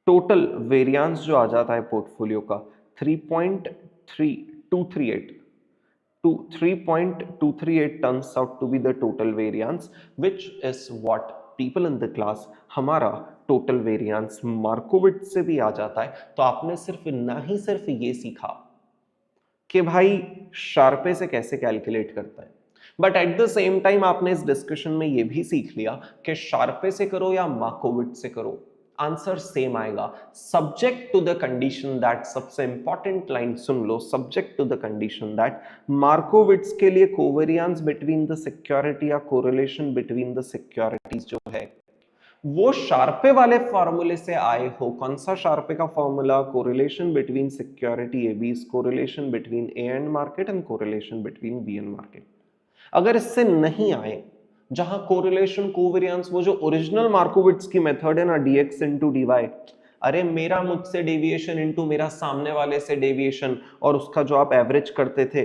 टोटल वेरिएंस जो आ जाता है पोर्टफोलियो का 3.238 turns out to be the total variance, which is what people in the class हमारा total variance मार्कोविट्ज से भी आ जाता है। तो आपने सिर्फ ये सीखा कि भाई शार्पे से कैसे कैलकुलेट करता है, but at the same time आपने इस डिस्कशन में ये भी सीख लिया कि शार्पे से करो या मार्कोविट्ज से करो आंसर सेम आएगा, subject to the condition that, सबसे इंपॉर्टेंट लाइन सुन लो, subject to the condition that Markowitz के लिए कोवेरिएंस बिटवीन द सिक्योरिटी या कोरिलेशन बिटवीन द सिक्योरिटीज जो है वो शार्पे वाले फॉर्मूले से आए हो। कौन सा शार्पे का formula? Correlation between security A B is correlation between A and market and correlation between B and market. अगर इससे नहीं आए, जहां कोरिलेशन कोवेरिएंस वो जो ओरिजिनल मार्कोविट्ज की मेथड है ना dx इनटू dy, अरे मेरा मुझसे डेविएशन इनटू मेरा सामने वाले से डेविएशन और उसका जो आप एवरेज करते थे,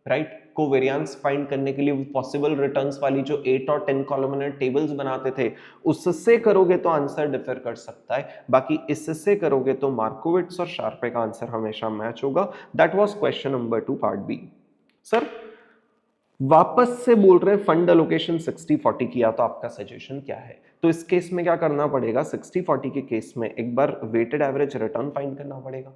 राइट, कोवेरिएंस फाइंड करने के लिए पॉसिबल रिटर्न्स वाली जो 8 और 10 कॉलमनर टेबल्स बनाते थे, उससे करोगे तो आंसर डिफर कर सकता है, बाकी इससे करोगे तो मार्कोविट्ज और शार्पे का आंसर हमेशा मैच होगा। That was question number 2 part B. Sir वापस से बोल रहे हैं फंड एलोकेशन 60-40 किया तो आपका सजेशन क्या है? तो इस केस में क्या करना पड़ेगा? 60-40 के केस में एक बार वेटेड एवरेज रिटर्न फाइंड करना पड़ेगा,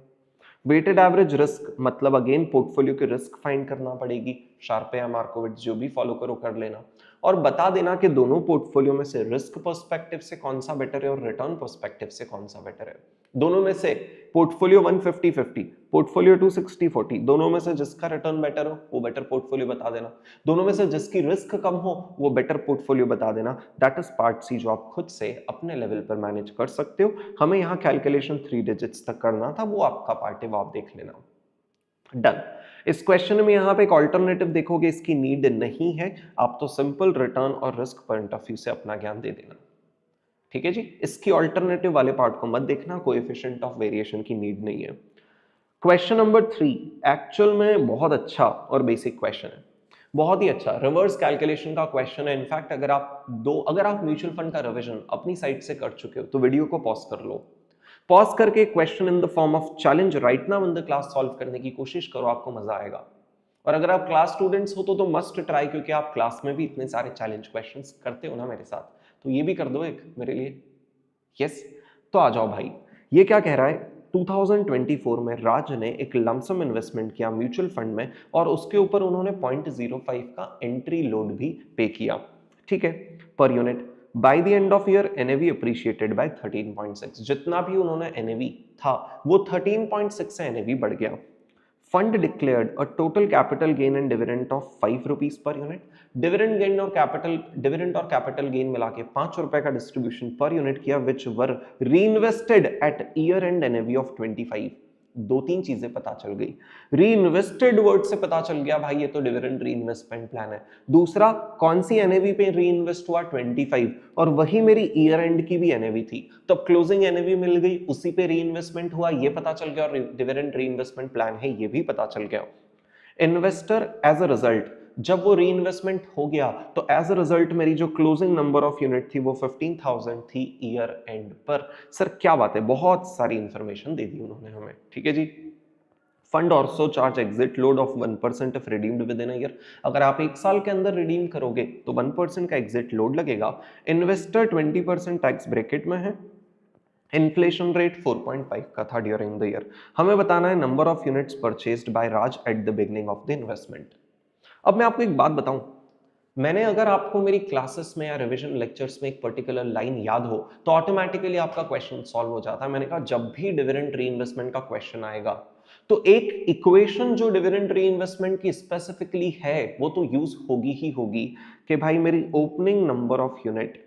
वेटेड एवरेज रिस्क मतलब अगेन पोर्टफोलियो की रिस्क फाइंड करना पड़ेगी, शार्पे या मार्कोविट्ज जो भी फॉलो करो कर लेना, और बता देना कि दोनों पोर्टफोलियो में से रिस्क पर्सपेक्टिव से कौन सा बेटर है और रिटर्न पर्सपेक्टिव से कौन सा बेटर है। दोनों में से पोर्टफोलियो 150-50, पोर्टफोलियो 260-40, दोनों में से जिसका रिटर्न बेटर हो वो बेटर पोर्टफोलियो बता देना, दोनों में से जिसकी रिस्क कम हो वो बेटर पोर्टफोलियो बता देना। दैट इज पार्ट सी जो आप खुद से अपने लेवल पर मैनेज कर सकते हो। हमें यहाँ कैलकुलेशन 3 डिजिट्स तक करना था, वो आपका पार्ट है, वो आप देख लेना। डन। इस क्वेश्चन में यहाँ पे एक ऑल्टरनेटिव देखोगे, इसकी नीड नहीं है, आप तो सिंपल रिटर्न और रिस्क पॉइंट ऑफ व्यू से अपना ज्ञान दे देना, ठीक है जी। इसकी ऑल्टरनेटिव वाले पार्ट को मत देखना, कोएफिशिएंट ऑफ वेरिएशन की नीड नहीं है। क्वेश्चन नंबर 3 एक्चुअल में बहुत अच्छा और बेसिक क्वेश्चन है, बहुत ही अच्छा रिवर्स कैलकुलेशन का क्वेश्चन है। इनफैक्ट अगर आप म्यूचुअल फंड का रिवीजन अपनी साइड से कर चुके हो तो वीडियो को पॉज कर लो, पॉज करके question in the form of challenge right now in the class solve करने की कोशिश करो, आपको मजा आएगा। और अगर आप क्लास स्टूडेंट्स हो तो मस्ट ट्राई, क्योंकि आप क्लास में भी इतने सारे चैलेंज क्वेश्चंस करते हो ना मेरे साथ, तो ये भी कर दो एक मेरे लिए। यस, तो आ जाओ भाई। ये क्या कह रहा है? 2024 में राज ने एक लमसम इन्वेस्टमेंट किया म्यूचुअल फंड में और उसके ऊपर उन्होंने 0.05 का एंट्री लोड भी पे किया, ठीक है, per unit. By the end of year NAV appreciated by 13.6, जितना भी उन्होंने एनएवी था वो 13.6 से एनएवी बढ़ गया। Fund declared a total capital gain and dividend of 5 rupees per unit. Dividend और कैपिटल गेन मिला के 5 रुपए का डिस्ट्रीब्यूशन पर यूनिट किया, which were reinvested at year end NAV of 25। दो तीन चीजें पता चल गई। रीइन्वेस्टेड वर्ड से पता चल गया भाई ये तो डिविडेंड रीइन्वेस्टमेंट प्लान है। दूसरा, कौन सी एनएवी पे रीइन्वेस्ट हुआ? 25, और वही मेरी ईयर एंड की भी एनएवी थी, तो क्लोजिंग एनएवी मिल गई, उसी पे रीइन्वेस्टमेंट हुआ, ये पता चल गया, और डिविडेंड रीइन्वेस्टमेंट प्लान है ये भी पता चल गया। इन्वेस्टर एज अ रिजल्ट, जब वो रीइन्वेस्टमेंट हो गया तो एज अ रिजल्ट मेरी जो क्लोजिंग नंबर ऑफ यूनिट थी वो 15,000 थी ईयर एंड पर। सर क्या बात है, बहुत सारी इंफॉर्मेशन दे दी उन्होंने हमें, ठीक है जी। Fund also charge exit load of 1% if redeemed within a year. अगर आप एक साल के अंदर रिडीम करोगे तो 1% का एग्जिट लोड लगेगा। इन्वेस्टर 20% टैक्स ब्रैकेट में है। इन्फ्लेशन रेट 4.5 का था ड्यूरिंग द ईयर। हमें बताना है number of units purchased bye Raj at the beginning of the investment. अब मैं आपको एक बात बताऊं, मैंने अगर आपको मेरी क्लासेस में या रिवीजन लेक्चर्स में एक पर्टिकुलर लाइन याद हो तो ऑटोमेटिकली आपका क्वेश्चन सॉल्व हो जाता है। मैंने कहा जब भी डिविडेंड रीइन्वेस्टमेंट का क्वेश्चन आएगा तो एक इक्वेशन जो डिविडेंड रीइन्वेस्टमेंट की स्पेसिफिकली है वो तो यूज होगी ही होगी कि भाई मेरी opening number of unit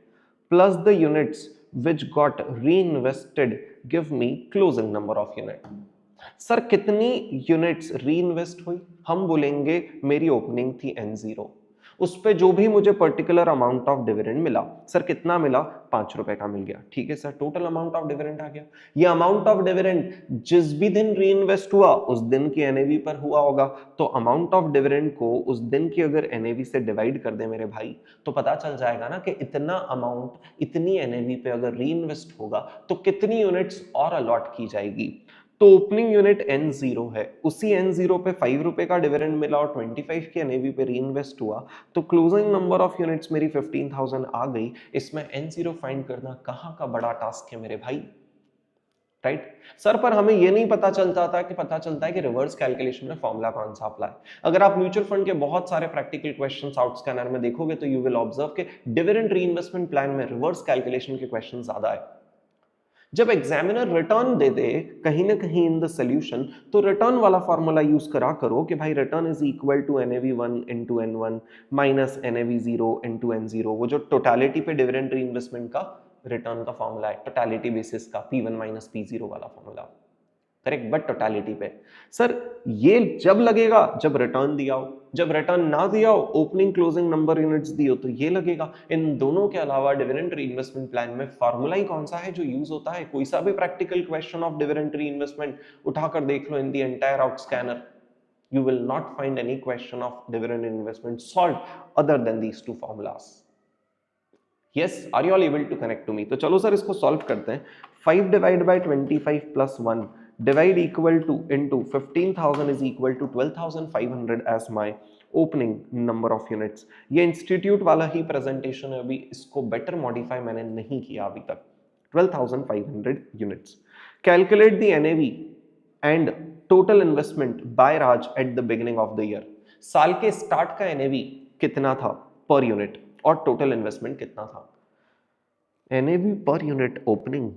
plus the units which got reinvested give me closing number of unit। Sir कितनी यूनिट्स रीइन्वेस्ट हुई? हम बोलेंगे मेरी ओपनिंग थी N0, उस पे जो भी मुझे पर्टिकुलर अमाउंट ऑफ डिविडेंड मिला, सर कितना मिला? 5 रुपए का मिल गया, ठीक है sir, total amount of dividend आ गया। ये अमाउंट ऑफ डिविडेंड जिस भी दिन रीइन्वेस्ट हुआ उस दिन की एनएवी पर हुआ होगा, तो अमाउंट ऑफ डिविडेंड को उस दिन की अगर एनएवी से डिवाइड कर दे मेरे भाई तो पता चल जाएगा ना कि इतना अमाउंट इतनी एनएवी पे अगर रीइन्वेस्ट होगा तो कितनी यूनिट्स और अलॉट की जाएगी। तो ओपनिंग यूनिट N0 है, उसी N0 पे 5 रुपए का डिविडेंड मिला और 25 की एनएवी पे रीइन्वेस्ट हुआ, तो क्लोजिंग नंबर ऑफ यूनिट्स मेरी 15,000 आ गई। इसमें N0 फाइंड करना कहां का बड़ा टास्क है मेरे भाई, राइट सर। पर हमें ये नहीं पता चलता था कि पता चलता है कि रिवर्स कैलकुलेशन में फॉर्मूला कौन सा अप्लाई। अगर आप म्यूचुअल फंड के बहुत सारे प्रैक्टिकल क्वेश्चंस आउट स्कैनर में देखोगे तो यू विल ऑब्जर्व कि डिविडेंड रीइन्वेस्टमेंट प्लान में रिवर्स कैलकुलेशन के क्वेश्चन ज्यादा है। जब एग्जामिनर रिटर्न दे दे कहीं ना कहीं इन द सोल्यूशन, तो रिटर्न वाला फॉर्मूला यूज करा करो कि भाई return is equal to NAV1 into N1 minus NAV0 into N0। वो जो टोटलिटी पे डिविडेंड रीइन्वेस्टमेंट का रिटर्न का फॉर्मूला है, टोटलिटी बेसिस का P1 माइनस P0 वाला फॉर्मूला, करेक्ट, बट टोटलिटी पे। सर ये जब लगेगा जब रिटर्न दिया हो, जब रिटर्न ना दिया हो, ओपनिंग क्लोजिंग नंबर यूनिट्स दी हो, तो ये लगेगा। इन दोनों के अलावा डिविडेंड रीइन्वेस्टमेंट प्लान में फार्मूला ही कौन सा है जो यूज होता है? कोई सा भी practical question of dividend reinvestment उठाकर देख लो in the entire out scanner, you will not find any question of dividend investment solved other than these two formulas। yes, are you all able to connect to me? तो चलो sir इसको solve करते हैं। 5 divide by 25 plus 1 divide equal to into 15,000 is equal to 12,500 as my opening number of units. ये institute वाला ही presentation है, अभी इसको बेटर मॉडिफाई मैंने नहीं किया अभी तक। 12,500 units. Calculate the NAV and total investment by Raj at the beginning of the year. साल के स्टार्ट का एनएवी कितना था पर यूनिट और टोटल इन्वेस्टमेंट कितना था? एनएवी पर यूनिट ओपनिंग,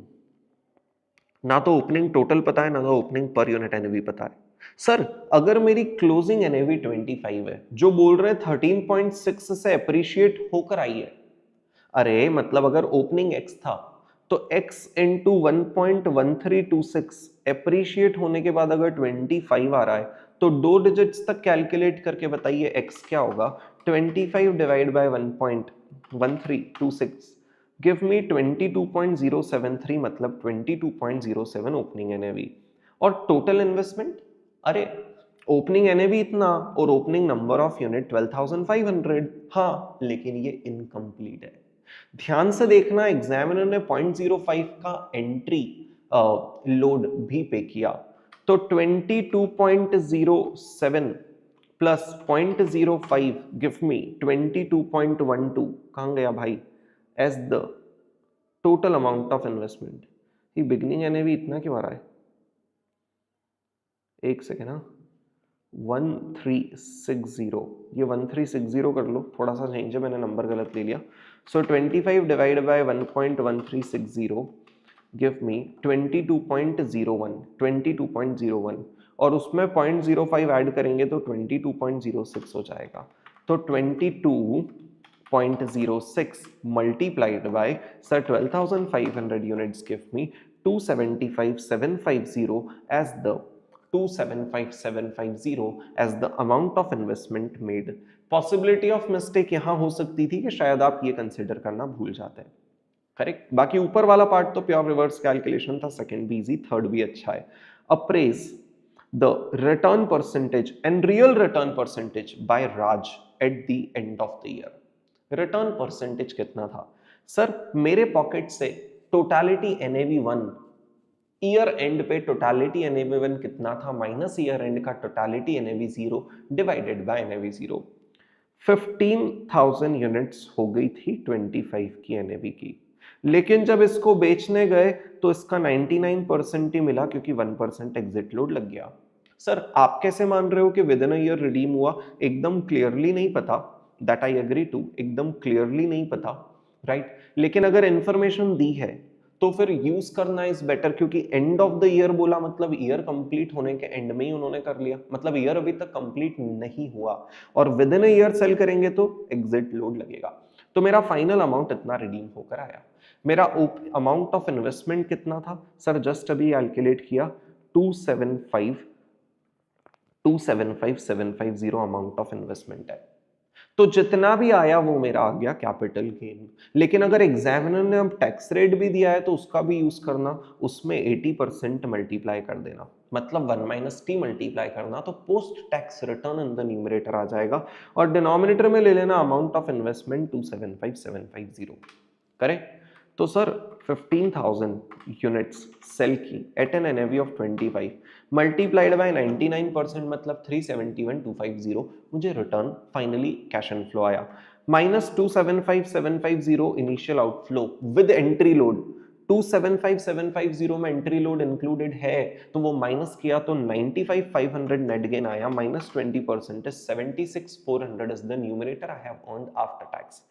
ना तो ओपनिंग टोटल पता है ना तो ओपनिंग पर यूनिट एनएवी पता है। सर अगर मेरी क्लोजिंग एनएवी 25 है, जो बोल रहे 13.6 से अप्रिशिएट होकर आई है, अरे मतलब अगर ओपनिंग x था तो x इंटू 1.1326 अप्रिशिएट होने के बाद अगर 25 आ रहा है तो दो डिजिट्स तक कैलकुलेट करके बताइए x क्या होगा। 25 डिवाइड बाय 1.1326 गिव मी 22.073, मतलब 22.07 ओपनिंग एनएवी। और टोटल इन्वेस्टमेंट, अरे ओपनिंग एनएवी इतना और ओपनिंग नंबर ऑफ यूनिट 12,500, हाँ लेकिन ये इनकम्प्लीट है। ध्यान से देखना, एग्जामिनर ने 0.05 का एंट्री लोड भी पे किया, तो 22.07 प्लस 0.05 गिव मी 22.12, कहां गया भाई, as the total amount of investment. ये बिगनिंग एनएवी इतना क्यों आ रहा है? एक सेकेंड, हाँ 1360, ये 1360 कर लो, थोड़ा सा चेंज है, मैंने नंबर गलत ले लिया। सो 25 डिवाइड बाय 1.1360 गिव मी 22.01 और उसमें 0.05 ऐड करेंगे तो 22.06 हो जाएगा। तो 22.06 multiplied by sir 12,500 units give me 275,750 as the 275,750 as the amount of investment made। Possibility of mistake यहां हो सकती थी कि शायद आप ये कंसिडर करना भूल जाते हैं, करेक्ट। बाकी ऊपर वाला पार्ट तो प्योर रिवर्स कैलकुलेशन था, सेकंड भी इजी, थर्ड भी अच्छा है। Apprise the return percentage and real return percentage by Raj at the end of the year. Return percentage कितना था सर? मेरे पॉकेट से टोटलिटी एनएवी 1, ईयर एंड पे टोटलिटी एनएवी 1 कितना था माइनस ईयर एंड का totality NAV 0 divided by NAV 0। 15,000 units हो गई थी 25 की एनएवी की, लेकिन जब इसको बेचने गए तो इसका 99% ही मिला क्योंकि 1% एग्जिट लोड लग गया। सर आप कैसे मान रहे हो कि with in a year redeem हुआ? एकदम क्लियरली नहीं पता, दैट आई एग्री टू, एकदम क्लियरली नहीं पता, राइट। लेकिन अगर इंफॉर्मेशन दी है तो फिर यूज करना इज बेटर, क्योंकि एंड ऑफ द ईयर बोला मतलब ईयर कंप्लीट होने के एंड में ही उन्होंने कर लिया, मतलब ईयर अभी तक कंप्लीट नहीं हुआ और with in a year cell करेंगे तो एग्जिट लोड लगेगा। तो मेरा फाइनल अमाउंट इतना रिडीम होकर आया। मेरा अमाउंट ऑफ इन्वेस्टमेंट कितना था सर? जस्ट अभी कैलकुलेट किया, 275,750 अमाउंट ऑफ इन्वेस्टमेंट है। तो जितना भी आया वो मेरा आ गया कैपिटल गेन। लेकिन अगर एग्जामिनर ने अब टैक्स रेट भी दिया है तो उसका भी यूज करना, उसमें 80% मल्टीप्लाई कर देना, मतलब 1 - t मल्टीप्लाई करना, तो post tax return in the numerator आ जाएगा और डिनोमिनेटर में ले लेना अमाउंट ऑफ इन्वेस्टमेंट 275,750। करेक्ट। तो सर 15,000 यूनिट्स सेल की at an NAV of 25 multiplied by 99% मतलब 371,250 मुझे रिटर्न फाइनली कैश इनफ्लो आया। Minus 275,750 initial outflow with entry load. 275,750 में एंट्री लोड इंक्लूडेड है तो वो माइनस किया तो 95,500 नेट गेन आया, minus 20% is 76,400 is the numerator I have earned after tax.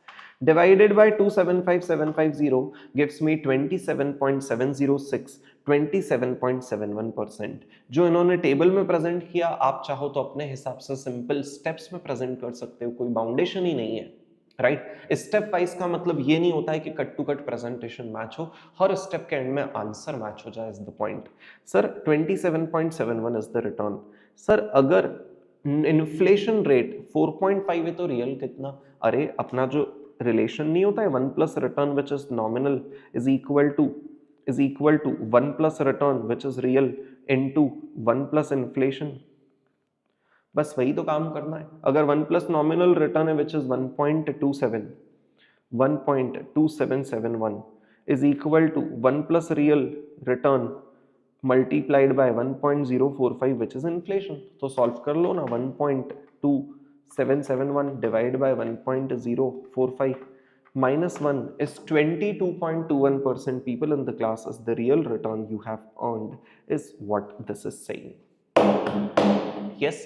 Divided by 275,750 gives me 27.706, 27.71%। जो इन्होंने टेबल में प्रेजेंट किया, आप चाहो तो अपने हिसाब से सिंपल स्टेप्स में प्रेजेंट कर सकते हो, कोई बाउंडेशन ही नहीं है, राइट। स्टेप वाइज का मतलब ये नहीं होता है कि cut to cut presentation match हो, हर स्टेप के एंड में आंसर मैच हो जाए, is the point. Sir 27.71 is the return. Sir अगर इन्फ्लेशन रेट 4.5 है तो रियल कितना? अरे अपना जो रिलेशन नहीं होता है 1 plus return which is nominal is equal to 1 plus return which is real into 1 plus inflation. बस वही तो काम करना है। अगर 1 प्लस नॉमिनल रिटर्न है which is 1.2771 is equal to 1 plus real return multiplied by 1.045 which is inflation. तो solve कर लो ना, 1.2771 divide by 1.045 minus 1 is 22.21%. people in the class is the real return you have earned is what this is saying. yes,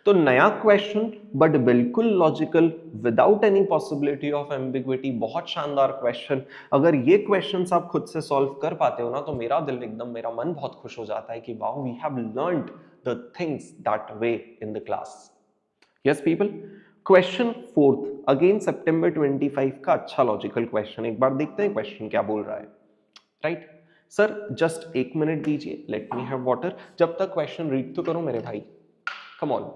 तो नया question but बिल्कुल logical, without any possibility of ambiguity, बहुत शानदार question. अगर ये क्वेश्चंस आप खुद से सॉल्व कर पाते हो ना तो मेरा दिल एकदम, मेरा मन बहुत खुश हो जाता है कि wow we have learned the things that way in the class. Yes people, question 4th again सितंबर 25 का अच्छा लॉजिकल क्वेश्चन, एक बार देखते हैं क्वेश्चन क्या बोल रहा है। राइट सर, जस्ट 1 मिनट दीजिए, लेट मी हैव वाटर, जब तक क्वेश्चन रीड तो करो मेरे भाई, कम ऑन।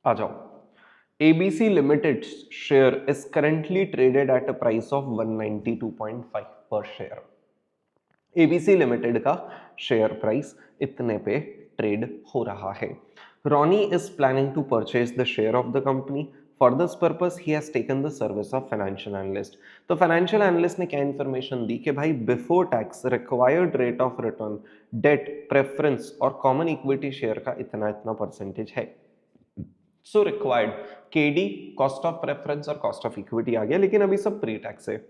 आ जाओ। ABC Limited share is currently traded at a price of 192.5 per share। ABC Limited का शेयर प्राइस इतने पे ट्रेड हो रहा है। Ronnie is planning to purchase the share of the company for this purpose he has taken the service of financial analyst. तो financial analyst ने क्या information दी कि भाई before tax required rate of return debt preference और common equity share का इतना इतना परसेंटेज है। So required KD cost of preference और कॉस्ट ऑफ इक्विटी आ गया, लेकिन अभी सब प्री टैक्स है।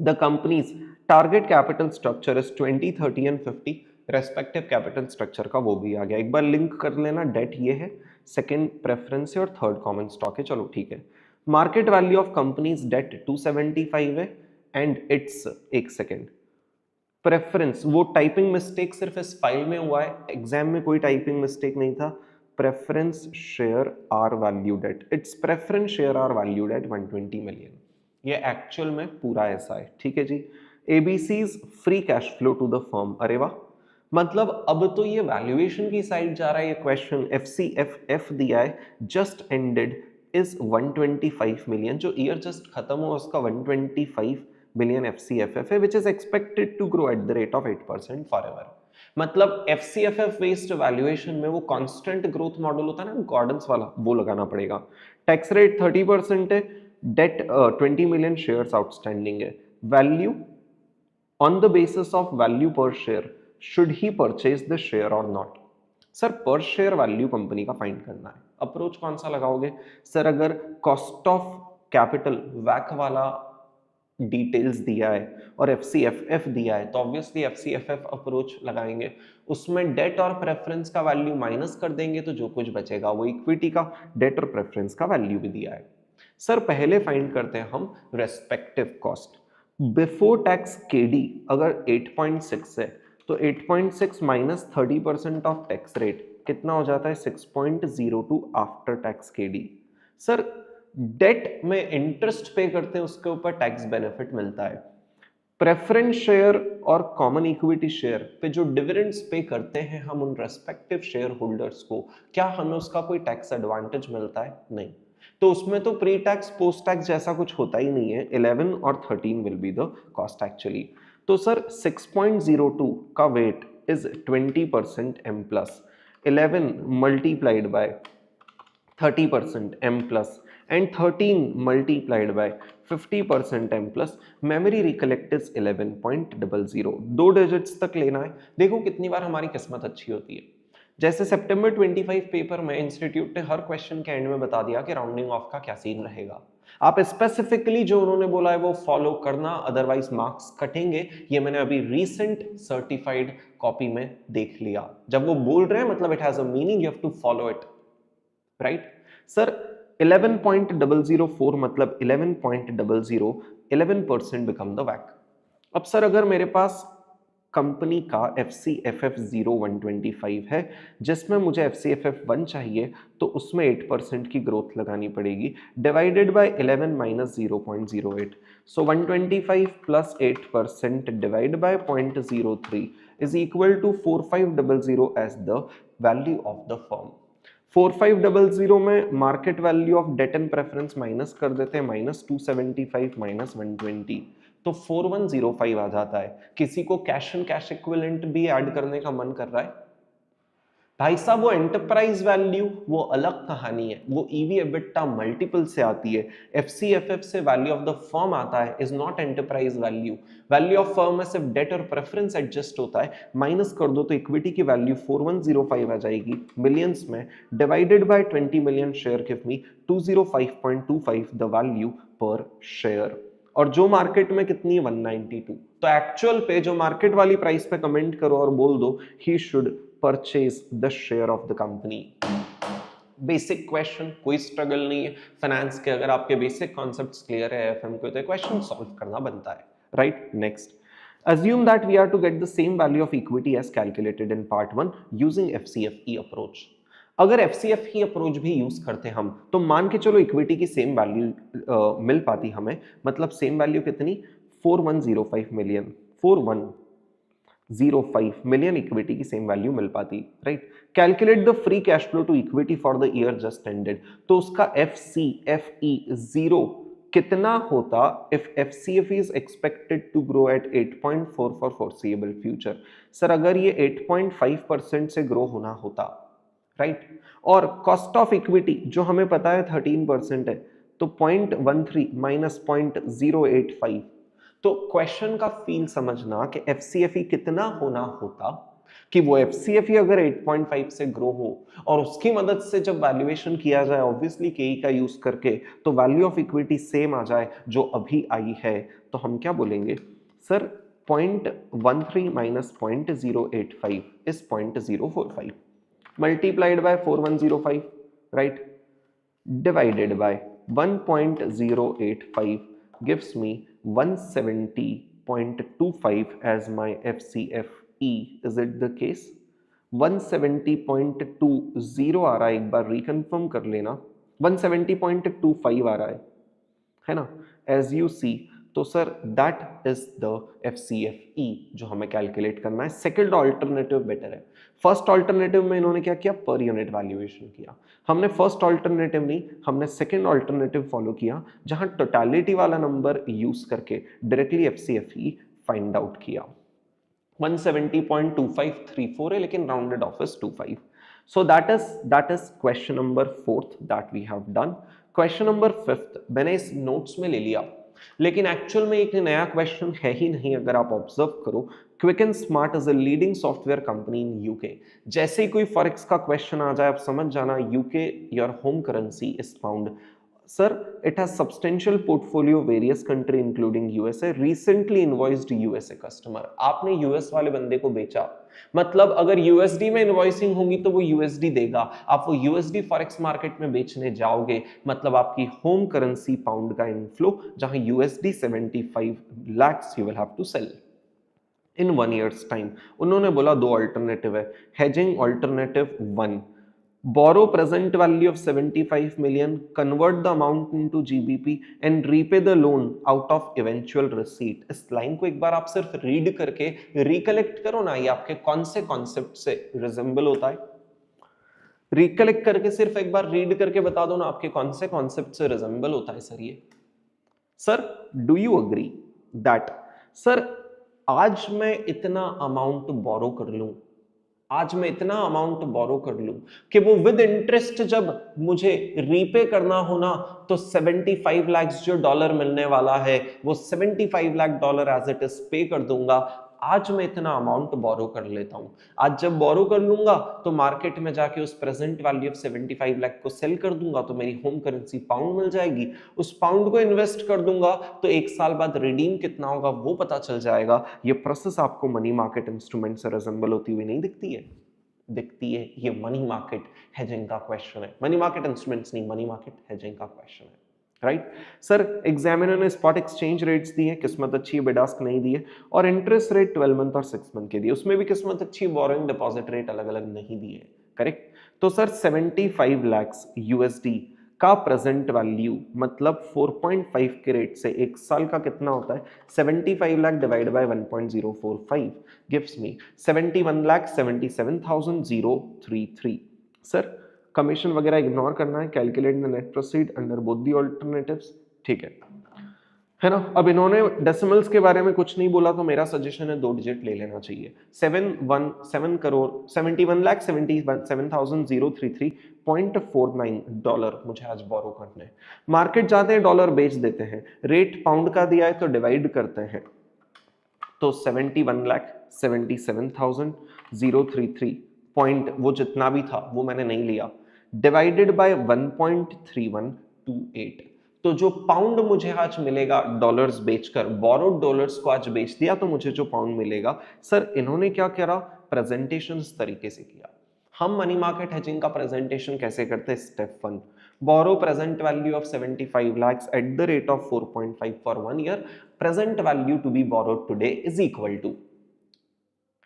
The companies target capital structure is 20, 30 and 50। Respective capital structure का वो भी आ गया, एक बार लिंक कर लेना। डेट ये है, सेकंड प्रेफरेंस है और थर्ड कॉमन स्टॉक है। चलो ठीक है। Market value of companies debt 275 है एंड इट्स, एक सेकेंड, प्रेफरेंस, वो टाइपिंग मिस्टेक सिर्फ इस फाइल में हुआ है, एग्जाम में कोई टाइपिंग मिस्टेक नहीं था। Preference share are valued at, it's preference share are valued at 120 million. ये एक्चुअल में पूरा ऐसा है, ठीक है जी। ABC's free cash flow to the firm, अरे वाह, मतलब अब तो ये वैल्यूएशन की साइड जा रहा है। ये क्वेश्चन एफसीएफएफ दिया है, जस्ट एंडेड इज 125 मिलियन, जो ईयर जस्ट खत्म हुआ उसका 125 बिलियन एफसीएफएफ है, which is expected to grow at the rate of 8% forever. मतलब एफसीएफएफ बेस्ड वैल्यूएशन में वो कांस्टेंट ग्रोथ मॉडल होता है ना गॉर्डन्स वाला, वो लगाना पड़ेगा। टैक्स रेट 30% है, डेट 20 मिलियन शेयर्स आउटस्टैंडिंग है। Value on the basis of value per share, should he purchase the share और not. Sir per share value company का फाइंड करना है, अप्रोच कौन सा लगाओगे? सर अगर कॉस्ट ऑफ कैपिटल वैक वाला डिटेल्स दिया है और एफसीएफएफ दिया है तो ऑब्वियसली एफसीएफएफ अप्रोच लगाएंगे। उसमें डेट और प्रेफरेंस का वैल्यू माइनस कर देंगे तो जो कुछ बचेगा वो इक्विटी का, डेट और प्रेफरेंस का वैल्यू भी दिया है। सर पहले फाइंड करते हैं हम respective cost. Before tax KD अगर 8.6 है तो 8.6 माइनस 30% ऑफ टैक्स रेट कितना हो जाता है? 6.02 after tax KD. Sir debt में इंटरेस्ट पे करते हैं उसके ऊपर टैक्स बेनिफिट मिलता है। प्रेफरेंस शेयर और कॉमन इक्विटी शेयर पे जो डिविडेंड्स पे करते हैं हम उन रेस्पेक्टिव शेयर होल्डर्स को, क्या हमें उसका कोई टैक्स एडवांटेज मिलता है? नहीं। तो उसमें तो प्री टैक्स पोस्ट टैक्स जैसा कुछ होता ही नहीं है। 11 और 13 will be the cost actually. तो सर 6.02 का weight is 20% M plus, 11 multiplied by 30% m plus and 13 multiplied by 50% m plus, memory recollect is 11.00, 2 digits तक लेना है। देखो कितनी बार हमारी किस्मत अच्छी होती है। जैसे सितंबर 25 पेपर में इंस्टीट्यूट ने हर क्वेश्चन के एंड में बता दिया कि राउंडिंग ऑफ का क्या सीन रहेगा। आप स्पेसिफिकली जो उन्होंने बोला है वो फॉलो करना, अदरवाइज मार्क्स कटेंगे। ये मैंने अभी रीसेंट सर्टिफाइड कॉपी में देख लिया। जब वो बोल रहे हैं मतलब it has a meaning, you have to follow it, right. Sir 11.004 मतलब 11.00, 11% बिकम द वैक। अब सर अगर मेरे पास कंपनी का FCFF 0125 है जिसमें मुझे FCFF 1 चाहिए तो उसमें 8% की ग्रोथ लगानी पड़ेगी, divided by 11 minus 0.08। So 125 plus 8% divide by 0.03 is equal to 4500 as the value of the firm. 4500 में market value of debt and preference minus कर देते हैं, -275 माइनस 120 तो 4105 आ जाता है। किसी को कैश एंड कैश इक्विवेलेंट भी ऐड करने का मन कर रहा है? भाई साहब वो एंटरप्राइज वैल्यू वो अलग कहानी है, वो ईवी एबिटा मल्टीपल से आती है। एफसीएफएफ से वैल्यू ऑफ द फर्म आता है, is not enterprise value. Value of firm में सिर्फ डेट और प्रेफरेंस एडजस्ट होता है, माइनस कर दो तो इक्विटी की वैल्यू 4105 आ जाएगी मिलियंस में, divided by 20 million share give me 205.25 the value per share. और जो मार्केट में कितनी है 192। तो एक्चुअल पे जो मार्केट वाली प्राइस पे कमेंट करो और बोल दो he should purchase the share of the company. Basic question, कोई स्ट्रगल नहीं है फाइनेंस के। अगर आपके बेसिक कॉन्सेप्ट्स क्लियर है एफएम को तो क्वेश्चन सॉल्व करना बनता है, right. Next, assume that we are to get the same value of equity as calculated in part 1 using FCFE approach। अगर FCFE अप्रोच भी यूज करते हम तो मान के चलो इक्विटी की सेम वैल्यू मिल पाती हमें, मतलब सेम वैल्यू कितनी? 4105 मिलियन, 4105 मिलियन इक्विटी की सेम वैल्यू मिल पाती, right. Calculate the free cash flow to equity for the year just ended, तो उसका FCFE 0 कितना होता if FCFE is expected to grow at 8.4 for foreseeable future। Sir अगर ये 8.5% से ग्रो होना होता, राइट। और कॉस्ट ऑफ इक्विटी जो हमें पता है 13% है, तो 0.13 माइनस 0.085। तो क्वेश्चन का फील समझना कि एफसीएफई कितना होना होता कि वो एफसीएफई अगर 8.5 से ग्रो हो और उसकी मदद से जब वैल्यूएशन किया जाए ऑब्वियसली केई का यूज करके, तो वैल्यू ऑफ इक्विटी सेम आ जाए जो अभी आई है, तो हम क्या बोलेंगे sir 0.13 minus 0.085 is 0.045 multiplied by 4105, right, divided by 1.085 gives me 170.25 as my FCFE. Is it the case? 170.20 आ रहा है, एक बार रिकन्फर्म कर लेना, 170.25 आ रहा है ना, एज यू सी। तो sir that is the FCFE जो हमें कैलकुलेट करना है। सेकंड ऑल्टरनेटिव बेटर है। फर्स्ट ऑल्टरनेटिव में इन्होंने क्या किया, पर यूनिट वैल्यूएशन किया। हमने फर्स्ट ऑल्टरनेटिव नहीं, हमने सेकंड ऑल्टरनेटिव फॉलो किया, जहां टोटलिटी वाला नंबर यूज करके डायरेक्टली FCFE फाइंड आउट किया। 170.2534 है, लेकिन rounded off is 25। So that is question number 4th that we have done. Question number 5th मैंने इस नोट्स में ले लिया, लेकिन एक्चुअल में एक नया क्वेश्चन है ही नहीं। अगर आप ऑब्जर्व करो, quick and smart is a leading software company in UK. जैसे ही कोई फॉरेक्स का क्वेश्चन आ जाए, आप समझ जाना UK your home currency is pound. Sir, it has substantial portfolio various country including USA. Recently invoiced USA customer. आपने US वाले बंदे को बेचा, मतलब अगर USD में इनवॉइसिंग होगी तो वो USD देगा। आप वो USD फॉरेक्स मार्केट में बेचने जाओगे, मतलब आपकी होम करेंसी पाउंड का इनफ्लो, जहां USD 75 lakhs you will have to sell in 1 year's time। उन्होंने बोला दो अल्टरनेटिव है। Hedging alternative 1, borrow present value of 75 million, convert the amount into GBP and repay the loan out of eventual receipt। इस line को एक बार आप सिर्फ read करके रिकलेक्ट करो ना, ये आपके कौन से कॉन्सेप्ट से रिजेंबल होता है। रिकलेक्ट करके सिर्फ एक बार रीड करके बता दो ना, आपके कौन से कॉन्सेप्ट से रिजेंबल होता है सर ये। Sir do you agree that sir आज मैं इतना अमाउंट बोरो कर लूं, आज मैं इतना अमाउंट बोरो कर लूं कि वो विद इंटरेस्ट जब मुझे रीपे करना हो ना, तो 75 लाख जो डॉलर मिलने वाला है वो 75 lakh dollar as it is pay कर दूंगा। आज मैं इतना अमाउंट बोरो कर लेता हूं। आज जब बोरो कर लूंगा तो मार्केट में जाके उस प्रेजेंट वैल्यू ऑफ 75 लाख को सेल कर दूंगा, तो मेरी होम करेंसी पाउंड मिल जाएगी। उस पाउंड को इन्वेस्ट कर दूंगा तो एक साल बाद रिडीम कितना होगा वो पता चल जाएगा। ये प्रोसेस आपको मनी मार्केट इंस्ट्रूमेंट से रिजेंबल होती हुई नहीं दिखती है? दिखती है। ये मनी मार्केट हेजिंग का क्वेश्चन है, मनी मार्केट इंस्ट्रूमेंट्स नहीं, मनी मार्केट हेजिंग का क्वेश्चन है, राइट। सर एग्जामिनर ने स्पॉट एक्सचेंज रेट्स दिए, किस्मत अच्छी है, बिडास्क नहीं दिए, और इंटरेस्ट रेट 12 मंथ और 6 मंथ के दिए, उसमें भी किस्मत अच्छी, बोरोइंग डिपॉजिट रेट अलग अलग नहीं दिए, करेक्ट। तो सर 75 लाख USD का प्रेजेंट वैल्यू मतलब 4.5 के रेट से एक साल का कितना होता है, 75 lakh divide by 1.045 gives me 71,77,033। Sir commission वगैरह इग्नोर करना है, calculate the net proceed under both the alternatives, ठीक है ना। अब इन्होंने डेसिमल्स के बारे में कुछ नहीं बोला, तो मेरा सजेशन है 2 डिजिट ले लेना चाहिए। 7 करोड़ 71,77,033.49 डॉलर मुझे आज बोरो करने हैं। मार्केट जाते हैं डॉलर बेच देते हैं, रेट पाउंड का दिया है तो डिवाइड करते हैं, तो 71,77,033 पॉइंट वो जितना भी था वो मैंने नहीं लिया, डिवाइडेड बाय 1.3128। तो जो पाउंड मुझे आज मिलेगा डॉलर्स बेचकर, बोरोड डॉलर्स को आज बेच दिया तो मुझे जो पाउंड मिलेगा, सर इन्होंने क्या करा, प्रेजेंटेशन इस तरीके से किया। हम मनी मार्केट हेजिंग का प्रेजेंटेशन कैसे करते हैं, step 1, borrow present value of 75 lakhs at the rate of 4.5 for 1 year, present value to be borrowed today is equal to,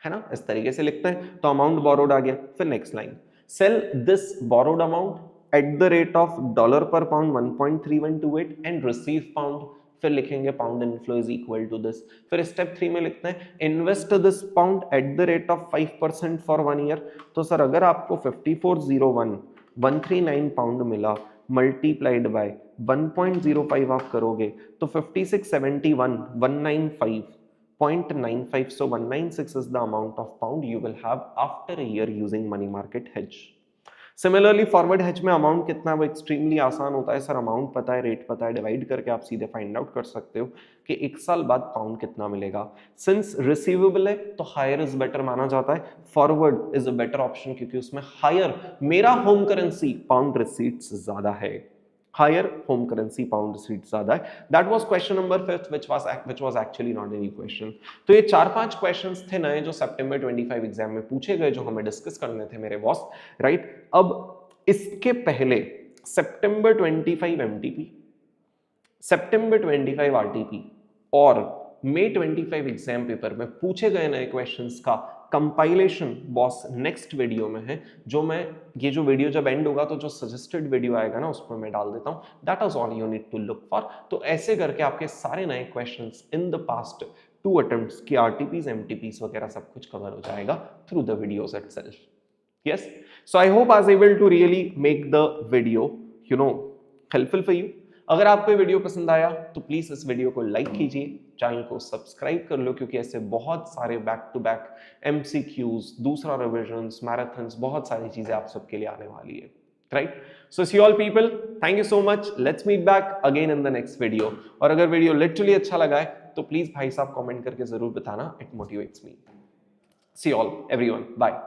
है ना, इस तरीके से लिखते हैं, तो अमाउंट बोरोड आ गया। फिर next line, sell this borrowed amount at the rate of dollar per pound 1.3128 and receive pound, फिर लिखेंगे pound inflow is equal to this. फिर स्टेप 3 में लिखते हैं invest this pound at the rate of 5% for 1 year. तो sir अगर आपको 5401,139 pound मिला, मल्टीप्लाइड बाय 1.05 आप करोगे तो 5671,195.95, so 196 is the amount of pound you will have after a year using money market hedge। Similarly forward hedge में amount कितना है वो एक्सट्रीमली आसान होता है सर, अमाउंट पता है, रेट पता है, डिवाइड करके आप सीधे फाइंड आउट कर सकते हो कि 1 साल बाद पाउंड कितना मिलेगा। सिंस रिसीवेबल है तो हायर इज बेटर माना जाता है, forward is a better option क्योंकि उसमें हायर मेरा होम करेंसी पाउंड रिसीट्स ज्यादा है, higher home currency pound receipts ज्यादा है। That was question number 5 which was actually not any question। तो ये 4-5 क्वेश्चंस थे नए जो सितंबर 25 एग्जाम में पूछे गए, जो हमें डिस्कस करने थे मेरे बॉस, राइट। अब इसके पहले सितंबर 25 एमटीपी, सितंबर 25 आरटीपी और मई 25 एग्जाम पेपर में पूछे गए नए क्वेश्चंस का कंपाइलेशन बॉस नेक्स्ट वीडियो में है, जो मैं ये जो वीडियो जब एंड होगा तो जो सजेस्टेड वीडियो आएगा ना उसमें मैं डाल देता हूं। That is all you need to look for. तो ऐसे करके आपके सारे नए questions in the past 2 attempts की आरटीपीज एमटीपीज वगैरह सब कुछ कवर हो जाएगा through the videos itself. Yes, so I hope I was able to really make the video, helpful for you। अगर आपको ये वीडियो पसंद आया तो प्लीज इस वीडियो को लाइक कीजिए, चैनल को सब्सक्राइब कर लो क्योंकि ऐसे बहुत सारे बैक टू बैक MCQs, दूसरा रिविजन्स, मैराथन्स, बहुत सारी चीजें आप सबके लिए आने वाली है, right. So see all people, thank you so much, let's meet back again in the next video. और अगर वीडियो लिटरली अच्छा लगा है तो प्लीज भाई साहब कमेंट करके जरूर बताना, it motivates me. See all everyone, bye.